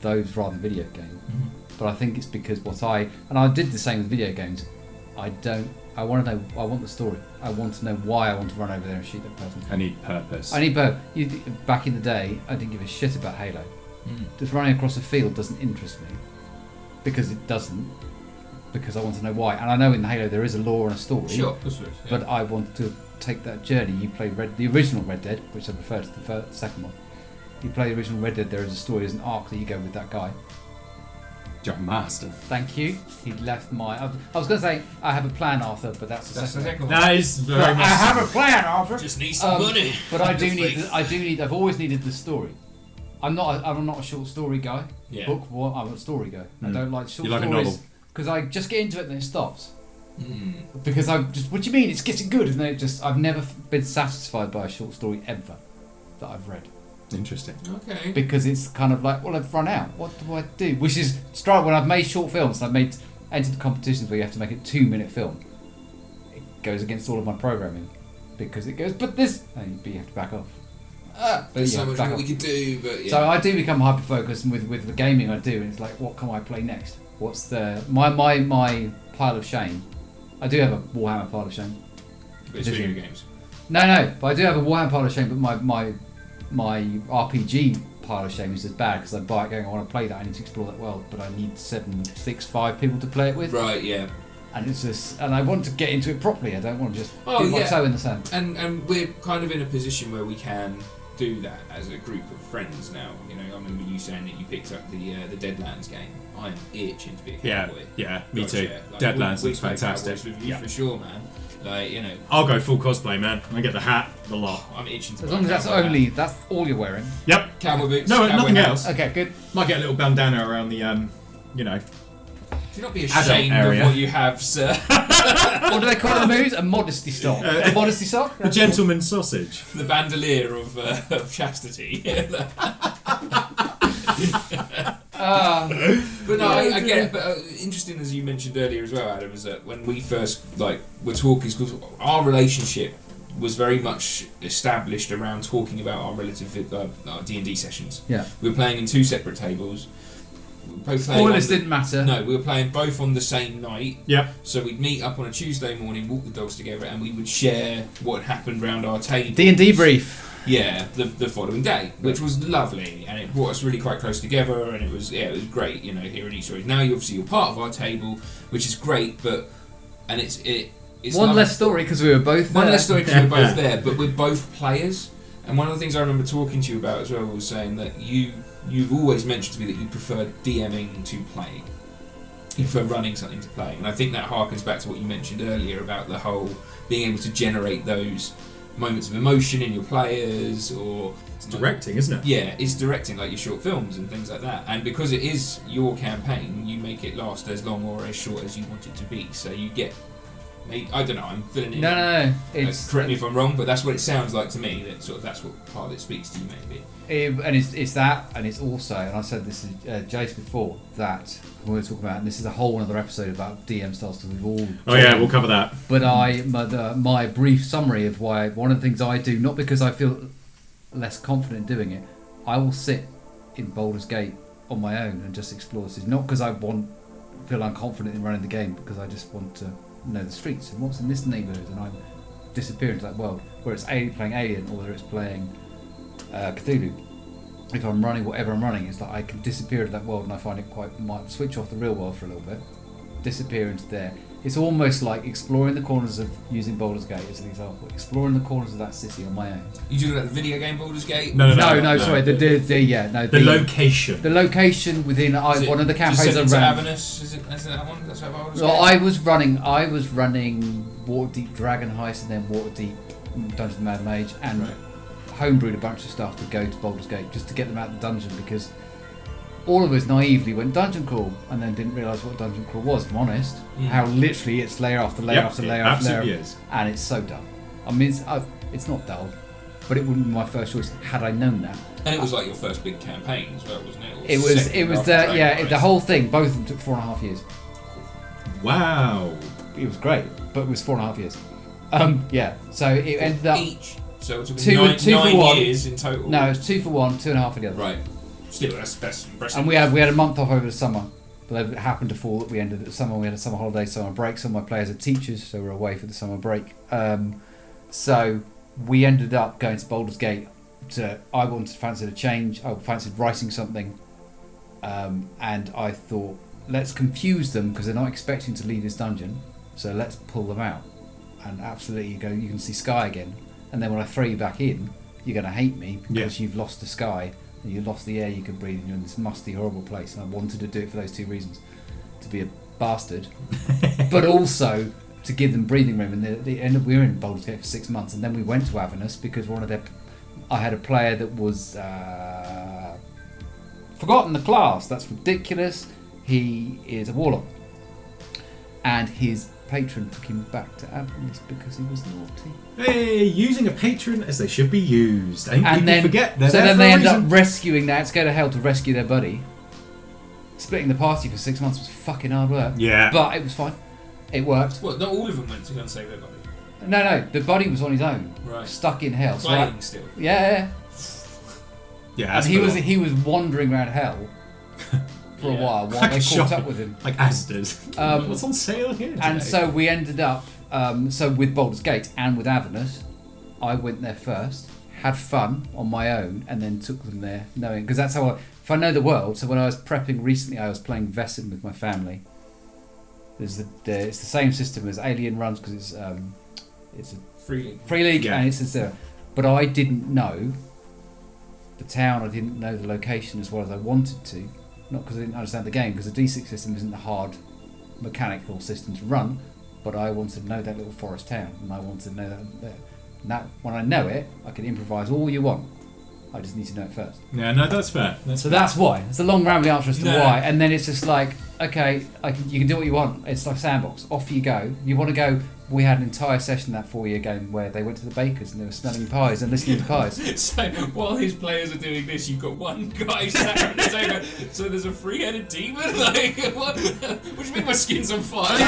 those rather than video games. Mm-hmm. But I think it's because I did the same with video games. I want to know. I want the story. I want to know why I want to run over there and shoot that person. I need purpose. Back in the day, I didn't give a shit about Halo. Just running across a field doesn't interest me, because it doesn't. Because I want to know why, and I know in Halo there is a lore and a story. Sure, that's right. Yeah. But I want to take that journey. You play the original Red Dead, which I prefer to the second one. You play the original Red Dead. There is a story, there's an arc that you go with that guy. John Marston. Thank you. He left my. I was going to say I have a plan, Arthur, but that's the second one. That is very much. I have a plan, Arthur. Just need some money. But I do need. I've always needed the story. I'm not a short story guy. Yeah. I'm a story guy. I don't like short stories. You like a novel? Because I just get into it and then it stops. Because I'm just. What do you mean? It's getting good, and then I've never been satisfied by a short story ever that I've read. Interesting. Okay. Because it's kind of like, well, I've run out. What do I do? Which is strike when I've made short films. I've entered competitions where you have to make a 2-minute film. It goes against all of my programming because it goes, but you have to back off. There's so much more we could do, but yeah. So I do become hyper focused, and with the gaming I do, and it's like, what can I play next? What's my pile of shame? I do have a Warhammer pile of shame. But it's video games. No, but I do have a Warhammer pile of shame. But my RPG pile of shame is as bad because I buy it going, I want to play that, I need to explore that world, but I need 5 people to play it with. Right, yeah. And it's just, and I want to get into it properly. I don't want to just dip my toe in the sand. And we're kind of in a position where we can do that as a group of friends now. I remember you saying that you picked up the Deadlands game. I'm itching to be a cowboy. Yeah, me too. Deadlands looks fantastic. With you for sure, man. I'll go full cosplay, man. I get the hat, the lot. I'm itching to. As long as that's all you're wearing. Yep. Cowboy boots. No, nothing else. Okay, good. Might get a little bandana around the, Do not be ashamed of what you have, sir. What do they call the moves? A modesty sock. A modesty sock? The gentleman's sausage. The bandolier of chastity. But no, I get it. But interesting, as you mentioned earlier as well, Adam, is that when we first were talking, because our relationship was very much established around talking about our relative D&D sessions. Yeah, we were playing in 2 separate tables. both Spoilers didn't matter. No, we were playing both on the same night. Yep. So we'd meet up on a Tuesday morning, walk the dogs together, and we would share what happened round our table. D&D brief. Yeah, the following day, which was lovely, and it brought us really quite close together, and it was great, hearing each story. Now you're part of our table, which is great, but it's one less story because we were both there. One less story because we were both there, but we're both players. And one of the things I remember talking to you about as well was saying that you've always mentioned to me that you prefer DMing to playing. You prefer running something to playing, and I think that harkens back to what you mentioned earlier about the whole being able to generate those moments of emotion in your players, or it's directing, isn't it? Yeah, it's directing, like your short films and things like that. And because it is your campaign, you make it last as long or as short as you want it to be. So you get, I don't know, I'm filling in. No. Correct me if I'm wrong, but that's what it sounds like to me. That that's what part of it speaks to you, maybe. And it's that, and it's also, and I said this to Jace before, that we were talking about, and this is a whole other episode about DM styles because we've all. Oh yeah, we'll cover that. But my brief summary of why one of the things I do, not because I feel less confident doing it, I will sit in Baldur's Gate on my own and just explore this. Not because I feel unconfident in running the game, because I just want to know the streets and what's in this neighbourhood, and I disappear into that world. Whether it's playing Alien or whether it's playing Cthulhu, if I'm running whatever I'm running, it's like I can disappear into that world, and I find it might switch off the real world for a little bit, disappear into there. It's almost like exploring the corners of, using Baldur's Gate as an example, exploring the corners of that city on my own. You do that the video game Baldur's Gate? No, sorry, the location. The location within one of the campaigns I ran. Avernus? Is that one? That's how Baldur's Well, Gate? I was running Waterdeep Dragon Heist and then Waterdeep Dungeons and Mad Mage, and homebrewed a bunch of stuff to go to Baldur's Gate just to get them out of the dungeon, because all of us naively went dungeon crawl and then didn't realise what dungeon crawl was, if I'm honest. How literally it's layer after layer after layer after layer. Is. And it's so dull. I mean, it's not dull, but it wouldn't be my first choice had I known that. And it was like your first big campaign as well, wasn't it? It was the whole thing, both of them took 4.5 years. Wow. It was great, but it was 4.5 years. So it ended up... Each? So it took two for 9 one. years in total? No, it was 2 for 1, 2.5 for the other. Right. Still, that's impressive. And we had a month off over the summer, but it happened to fall that we ended at summer. We had a summer holiday, summer break. Some of my players are teachers, so we're away for the summer break. So we ended up going to Baldur's Gate. I fancied a change. I fancied writing something, and I thought, let's confuse them because they're not expecting to leave this dungeon. So let's pull them out. And absolutely, you can see Sky again. And then when I throw you back in, you're going to hate me because you've lost the sky. And you lost the air you could breathe, and you're in this musty, horrible place. And I wanted to do it for those two reasons: to be a bastard, but also to give them breathing room. And we were in Baldur's Gate for 6 months, and then we went to Avernus because I had a player that was forgotten the class. That's ridiculous. He is a warlock, and his patron took him back to Avernus because he was naughty. Hey, using a patron as they should be used. And people then forget they're so there then for they a end reason. up rescuing that. It's go to hell to rescue their buddy. Splitting the party for 6 months was fucking hard work. Yeah. But it was fine. It worked. Well, not all of them went to go and save their buddy. No, the buddy was on his own. Right. Stuck in hell. Playing still. Yeah. Yeah. And he was wandering around hell for a while Like they a caught shop. up with him. Like Asda's. What's on sale here today? And so we ended up, with Baldur's Gate and with Avernus, I went there first, had fun on my own, and then took them there, knowing, because that's how if I know the world. So when I was prepping recently, I was playing Vessin with my family. It's the same system as Alien runs because it's a free league and it's zero. But I didn't know the town. I didn't know the location as well as I wanted to. Not because I didn't understand the game, because the D6 system isn't a hard mechanical system to run, but I wanted to know that little forest town, and I wanted to know that. Now, when I know it, I can improvise all you want. I just need to know it first. Yeah, no, that's fair. That's why. It's a long, rambling answer as to why, and then it's just like, okay, you can do what you want. It's like sandbox. Off you go. You want to go. We had an entire session that 4-year game where they went to the bakers and they were smelling pies and listening to pies. So while his players are doing this, you've got one guy sat around the table. So there's a three-headed demon. Like, what do you mean my skin's on fire?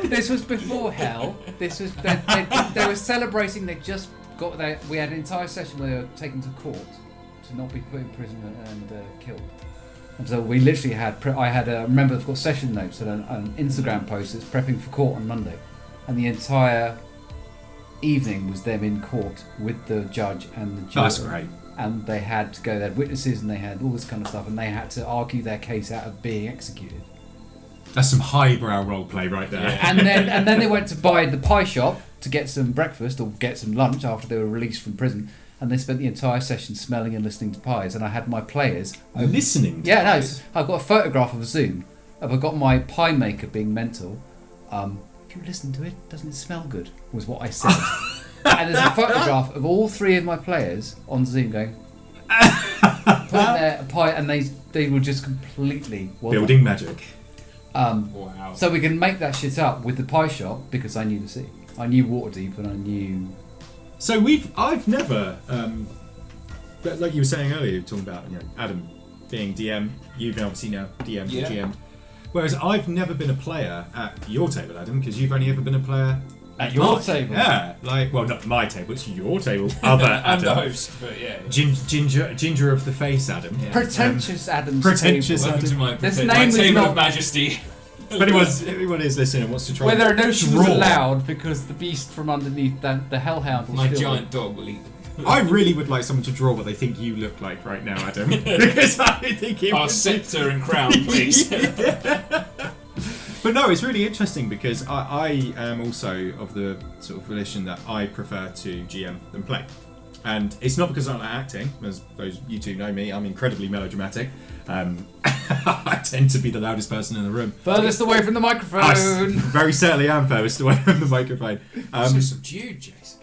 This was before hell. This was they were celebrating. They just got there. We had an entire session where they were taken to court to not be put in prison and killed. And so we literally had, I remember I've got session notes and an Instagram post that's prepping for court on Monday. And the entire evening was them in court with the judge and the jury. That's great. And they had witnesses and they had all this kind of stuff and they had to argue their case out of being executed. That's some highbrow roleplay right there. Yeah. And then they went to buy the pie shop to get some breakfast or get some lunch after they were released from prison. And they spent the entire session smelling and listening to pies. And I had my players... Listening to Yeah, pies? no, I've got a photograph of Zoom. I've got my pie maker being mental. If you listen to it, doesn't it smell good? Was what I said. And there's a photograph of all three of my players on Zoom going... putting their pie... And they were just completely... Building magic. Wow. So we can make that shit up with the pie shop because I knew the sea. I knew Waterdeep and I knew... So I've never, but like you were saying earlier, you were talking about Adam being DM. You've obviously now DM or GM. Whereas I've never been a player at your table, Adam, because you've only ever been a player at your table. Yeah, not my table, it's your table. Other I'm Adam. the host, but yeah. Ginger of the face, Adam. Yeah. Pretentious Adam's pretentious table. Welcome to my, This my name is table not- of majesty. If anyone is listening and wants to try Where there are no shoes draw. allowed because the beast from underneath the hellhound will My steal giant dog will eat them. I really would like someone to draw what they think you look like right now, Adam. Because I think it Our would sceptre and crown, please. But no, it's really interesting because I am also of the sort of volition that I prefer to GM than play. And it's not because I like acting, as those you two know me, I'm incredibly melodramatic. I tend to be the loudest person in the room. Furthest away from the microphone. I very certainly am furthest away from the microphone. So subdued, Jason.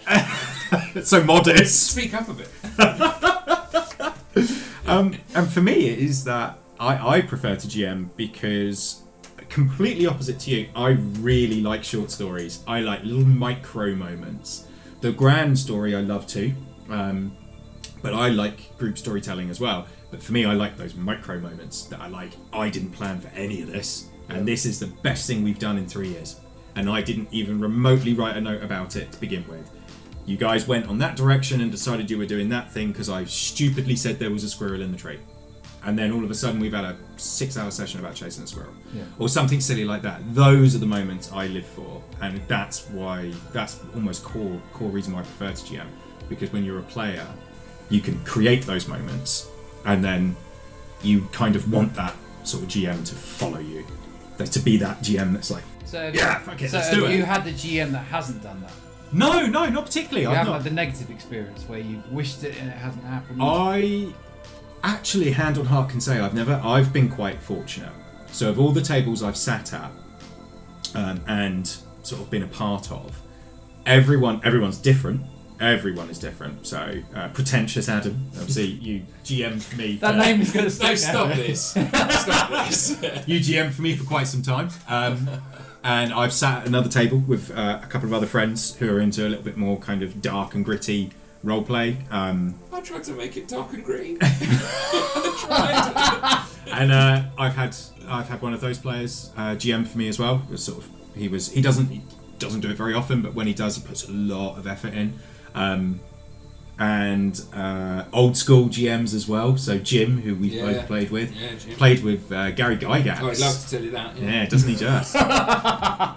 So modest. Speak up a bit. And for me, it is that I prefer to GM because, completely opposite to you, I really like short stories. I like little micro moments. The grand story I love too, but I like group storytelling as well. But for me, I like those micro moments that I didn't plan for any of this, and this is the best thing we've done in 3 years. And I didn't even remotely write a note about it to begin with. You guys went on that direction and decided you were doing that thing because I stupidly said there was a squirrel in the tree. And then all of a sudden we've had a 6-hour session about chasing a squirrel. Yeah. Or something silly like that. Those are the moments I live for. And that's almost core reason why I prefer to GM. Because when you're a player, you can create those moments and then you kind of want that sort of GM to follow you. To be that GM that's like, fuck it, let's do it. You had the GM that hasn't done that. No, not particularly. You I've haven't not. had the negative experience where you've wished it and it hasn't happened. I actually, hand on heart, can say I've been quite fortunate. So of all the tables I've sat at and sort of been a part of, everyone's different. Everyone is different. So pretentious Adam, obviously you GM for me. That name is going to stick. No, stop this. Stop this. You GM for me for quite some time. And I've sat at another table with a couple of other friends who are into a little bit more kind of dark and gritty roleplay. I tried to make it dark and green. I tried. And I've had one of those players GM for me as well. He doesn't do it very often, but when he does, he puts a lot of effort in. And old school GMs as well. So Jim, who we've both played with, played with Gary Gygax. Oh, I'd love to tell you that. Yeah, doesn't he just?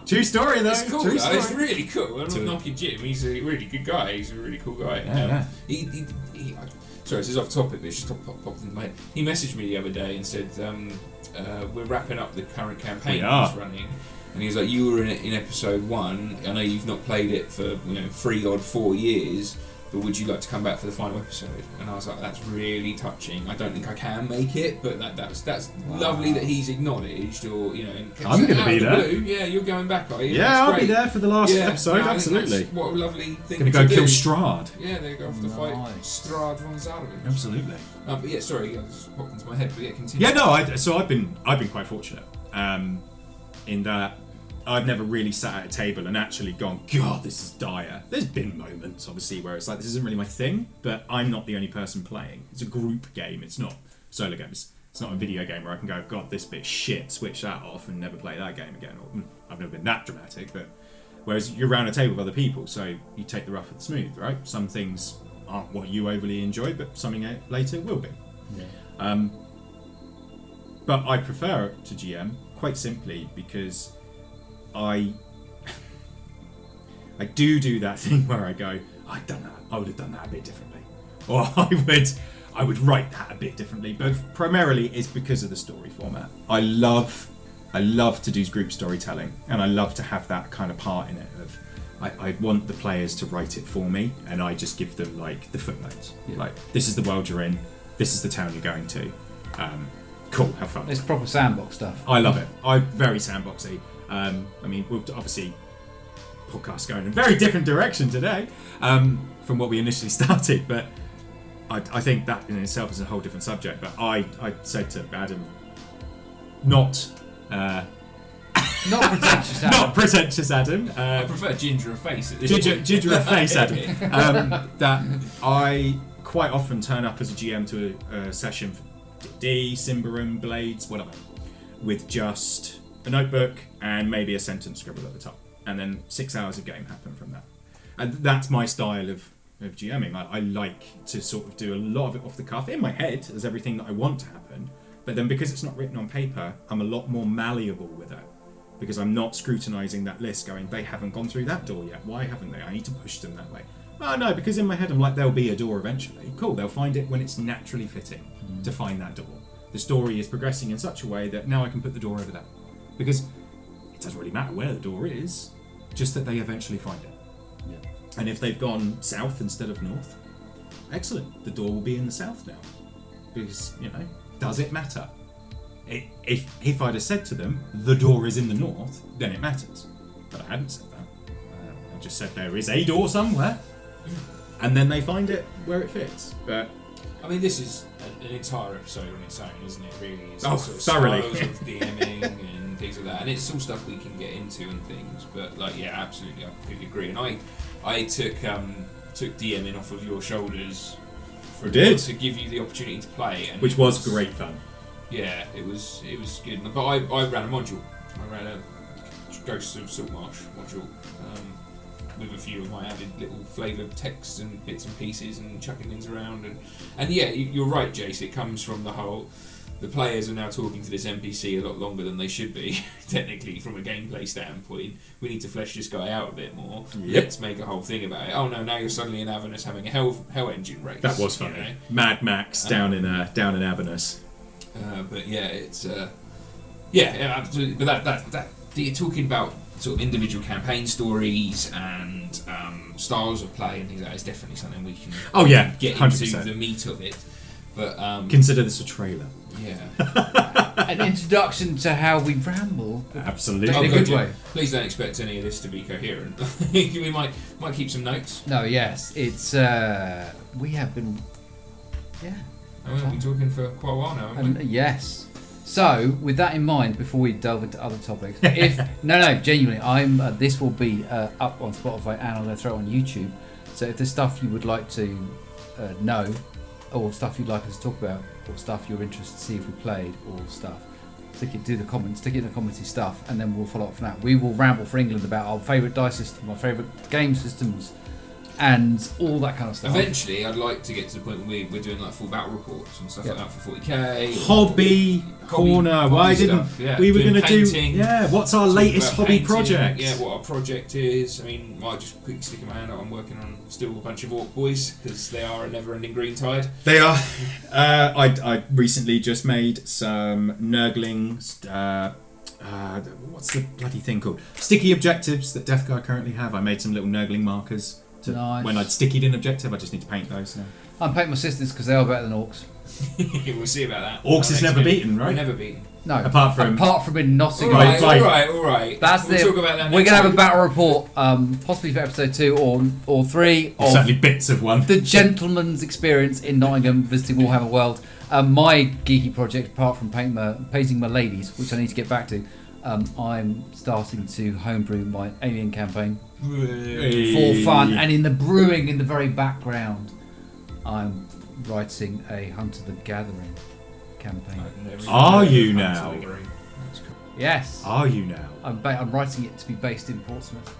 True story though. It's cool. True story. It's really cool. I'm not knocking Jim. He's a really good guy. He's a really cool guy. Yeah. Sorry, this is off topic, but it's just popped into my head. He messaged me the other day and said, we're wrapping up the current campaign he's running. And he was like, you were in episode 1. I know you've not played it for 4 years, but would you like to come back for the final episode? And I was like, that's really touching. I don't think I can make it, but that's lovely that he's acknowledged. Or I'm going to be there. Blue, yeah, you're going back, are you? Yeah, I'll be there for the last episode. Absolutely. What a lovely thing. Going to go kill Strahd. Yeah, they go off to fight Strahd von Zarovich. Absolutely. But yeah, sorry, I just popped into my head. But yeah, continue. Yeah, no. I've been quite fortunate in that I've never really sat at a table and actually gone, God, this is dire. There's been moments, obviously, where it's like, this isn't really my thing, but I'm not the only person playing. It's a group game. It's not solo games. It's not a video game where I can go, God, this bit's shit, switch that off and never play that game again. Or, I've never been that dramatic, but whereas you're around a table with other people, so you take the rough with the smooth, right? Some things aren't what you overly enjoy, but something later will be. Yeah. But I prefer to GM quite simply because I do that thing where I go, I would have done that a bit differently, or I would write that a bit differently. But primarily it's because of the story format. I love to do group storytelling, and I love to have that kind of part in it. I want the players to write it for me, and I just give them like the footnotes. Yeah. Like, this is the world you're in, this is the town you're going to. Cool, have fun. It's proper sandbox stuff. I love it. I'm very sandboxy. I mean, we'll obviously podcast going in a very different direction today from what we initially started, but I think that in itself is a whole different subject. But I said to Adam, not pretentious Adam. Not pretentious Adam. I prefer ginger of face. Ginger of face Adam. That I quite often turn up as a GM to a session for D, Symbaroum, Blades, whatever, with just a notebook and maybe a sentence scribbled at the top, and then 6 hours of game happen from that. And that's my style of GMing. I like to sort of do a lot of it off the cuff in my head as everything that I want to happen, but then because it's not written on paper, I'm a lot more malleable with it, because I'm not scrutinising that list going, they haven't gone through that door yet, why haven't they? I need to push them that way. Oh no, because in my head I'm like, there'll be a door eventually. Cool, they'll find it when it's naturally fitting to find that door. The story is progressing in such a way that now I can put the door over there. Because it doesn't really matter where the door is, just that they eventually find it. Yeah. And if they've gone south instead of north, excellent, the door will be in the south now. Because, does it matter? If I'd have said to them, the door is in the north, then it matters. But I hadn't said that. I just said there is a door somewhere. And then they find it where it fits. But I mean, this is an entire episode on its own, isn't it? Really, it's thoroughly. Styles of DMing and things like that, and it's all stuff we can get into and things. But absolutely, I completely agree. And I took DMing off of your shoulders to give you the opportunity to play, and which was great fun. Yeah, it was good. But I ran a module. I ran a Ghosts of Saltmarsh module. With a few of my added little flavoured texts and bits and pieces and chucking things around, and yeah, you're right, Jace. It comes from the players are now talking to this NPC a lot longer than they should be, technically, from a gameplay standpoint. We need to flesh this guy out a bit more. Yep. Let's make a whole thing about it. Oh no, now you're suddenly in Avernus having a hell engine race. That was funny. Mad Max down in Avernus. But yeah, it's absolutely. But that you're talking about sort of individual campaign stories and styles of play and things like that is definitely something we can get 100%. into the meat of it. But consider this a trailer. Yeah. An introduction to how we ramble. Absolutely. In a good way. Please don't expect any of this to be coherent. We might keep some notes. No, yes. It's we have been We've been talking for quite a while now, haven't we? Yes. So, with that in mind, before we delve into other topics, genuinely, this will be up on Spotify and I'm going to throw it on YouTube. So, if there's stuff you would like to know, or stuff you'd like us to talk about, or stuff you're interested to see if we played, or stuff, stick it in the commenty stuff, and then we'll follow up from that. We will ramble for England about our favourite dice system, our favourite game systems, and all that kind of stuff. Eventually, I'd like to get to the point where we're doing like full battle reports and stuff like that for 40k. Hobby corner. Why didn't we were going to do? Yeah, what's our latest hobby project? Yeah, what our project is. I mean, I'll just quickly stick my hand out. I'm working on still a bunch of Orc Boys because they are a never-ending green tide. They are. I recently just made some Nurglings. What's the bloody thing called? Sticky objectives that Death Guard currently have. I made some little Nurgling markers. Nice. When I'd stickied in objective, I just need to paint those now. I'm painting my sisters because they are better than orcs. We'll see about that. Orcs is never beaten, right? We're never beaten. No. Apart from in Nottingham. All right. We'll talk about that. We're going to have a battle report, possibly for episode 2 or 3. Certainly bits of one. The gentleman's experience in Nottingham visiting Warhammer World. My geeky project, apart from painting my ladies, which I need to get back to, I'm starting to homebrew my Alien campaign for fun, and in the brewing in the very background, I'm writing a Hunter the Gathering campaign. Are you now? Yes. Are you now? I'm writing it to be based in Portsmouth.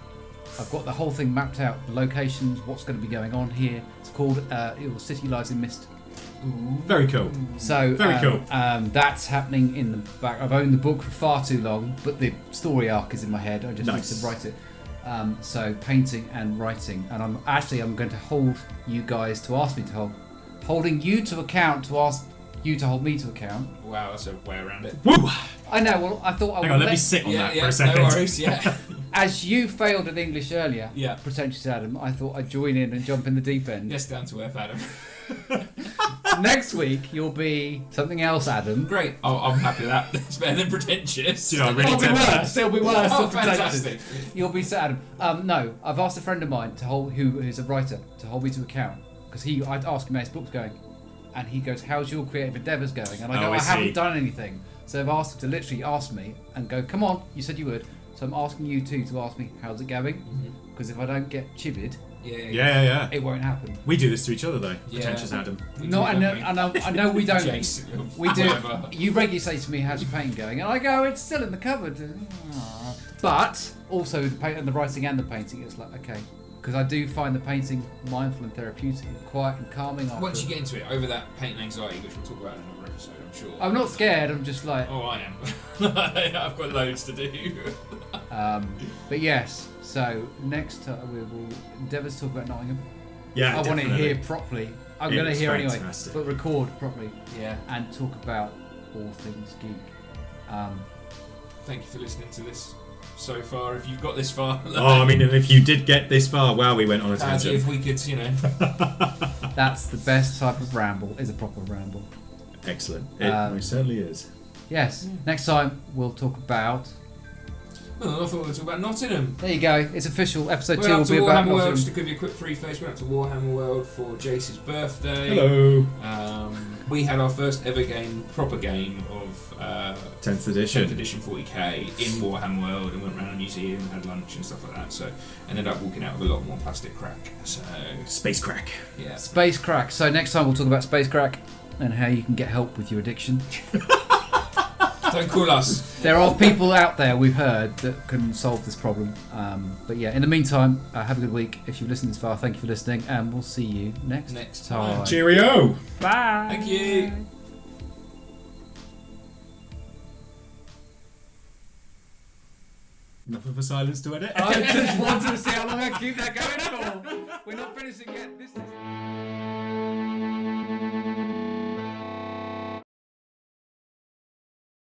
I've got the whole thing mapped out, the locations, what's going to be going on here. It's called City Lies in Mist. Very cool. So Very cool. That's happening in the back. I've owned the book for far too long, but the story arc is in my head. I just need to write it. So painting and writing, and I'm going to hold you guys to ask me to holding you to account to ask you to hold me to account. Wow, that's a way around it. Woo! I know. Well, I thought Hang on, let me sit on that for a second. No worries, yeah. As you failed at English earlier, Yeah. pretentious Adam, I thought I'd join in and jump in the deep end. Yes, down to earth, Adam. Next week you'll be something else, Adam. Great. I'm happy with that. It's better than pretentious. You know, I really It'll be worse. It'll be worse. Oh, than pretentious. fantastic. You'll be sad, Adam. No, I've asked a friend of mine who's a writer to hold me to account because I'd ask him how his book's going, and he goes, "How's your creative endeavours going?" And I go, "I haven't done anything." So I've asked him to literally ask me and go, "Come on, you said you would." So I'm asking you two to ask me, "How's it going?" Because if I don't get chivied, Yeah. it won't happen. We do this to each other though. Yeah. Pretentious Adam. No, I know we don't. Jason, We do. whatever. You regularly say to me, "How's your painting going?" And I go, "It's still in the cupboard." But also the paint and the writing and the painting, it's like okay, because I do find the painting mindful and therapeutic, and quiet and calming. Once you get into it, over that pain anxiety, which we'll talk about in another episode, I'm sure. I'm not scared. I'm just like. Oh, I am. I've got loads to do. But yes. So next time we will endeavour to talk about Nottingham. Yeah, I want to definitely. hear properly. I'm It going to was hear fantastic. anyway, but record properly. Yeah. And talk about all things geek. Thank you for listening to this so far. If you've got this far. Oh, I mean, and if you did get this far, wow, we went on a tangent. If we could, That's the best type of ramble. Is a proper ramble. Excellent. It certainly is. Yes. Next time we'll talk about. Well, I thought we'd talk about Nottingham. There you go. It's official. Episode 2 We're will up to be about Warhammer World. Nottingham. Just to give you a quick preface, we're up to Warhammer World for Jace's birthday. Hello. We had our first ever proper game of 10th edition. 10th edition 40k in Warhammer World, and went around a museum, had lunch and stuff like that. So ended up walking out with a lot more plastic crack. So Space crack. yeah. Space crack. So next time we'll talk about space crack and how you can get help with your addiction. Don't call us. There are people out there we've heard that can solve this problem. But yeah, in the meantime, have a good week. If you've listened this far, thank you for listening, and we'll see you next time. Cheerio. Bye. Thank you. Enough of a silence to edit. I just wanted to see how long I keep that going for. We're not finishing yet. This is...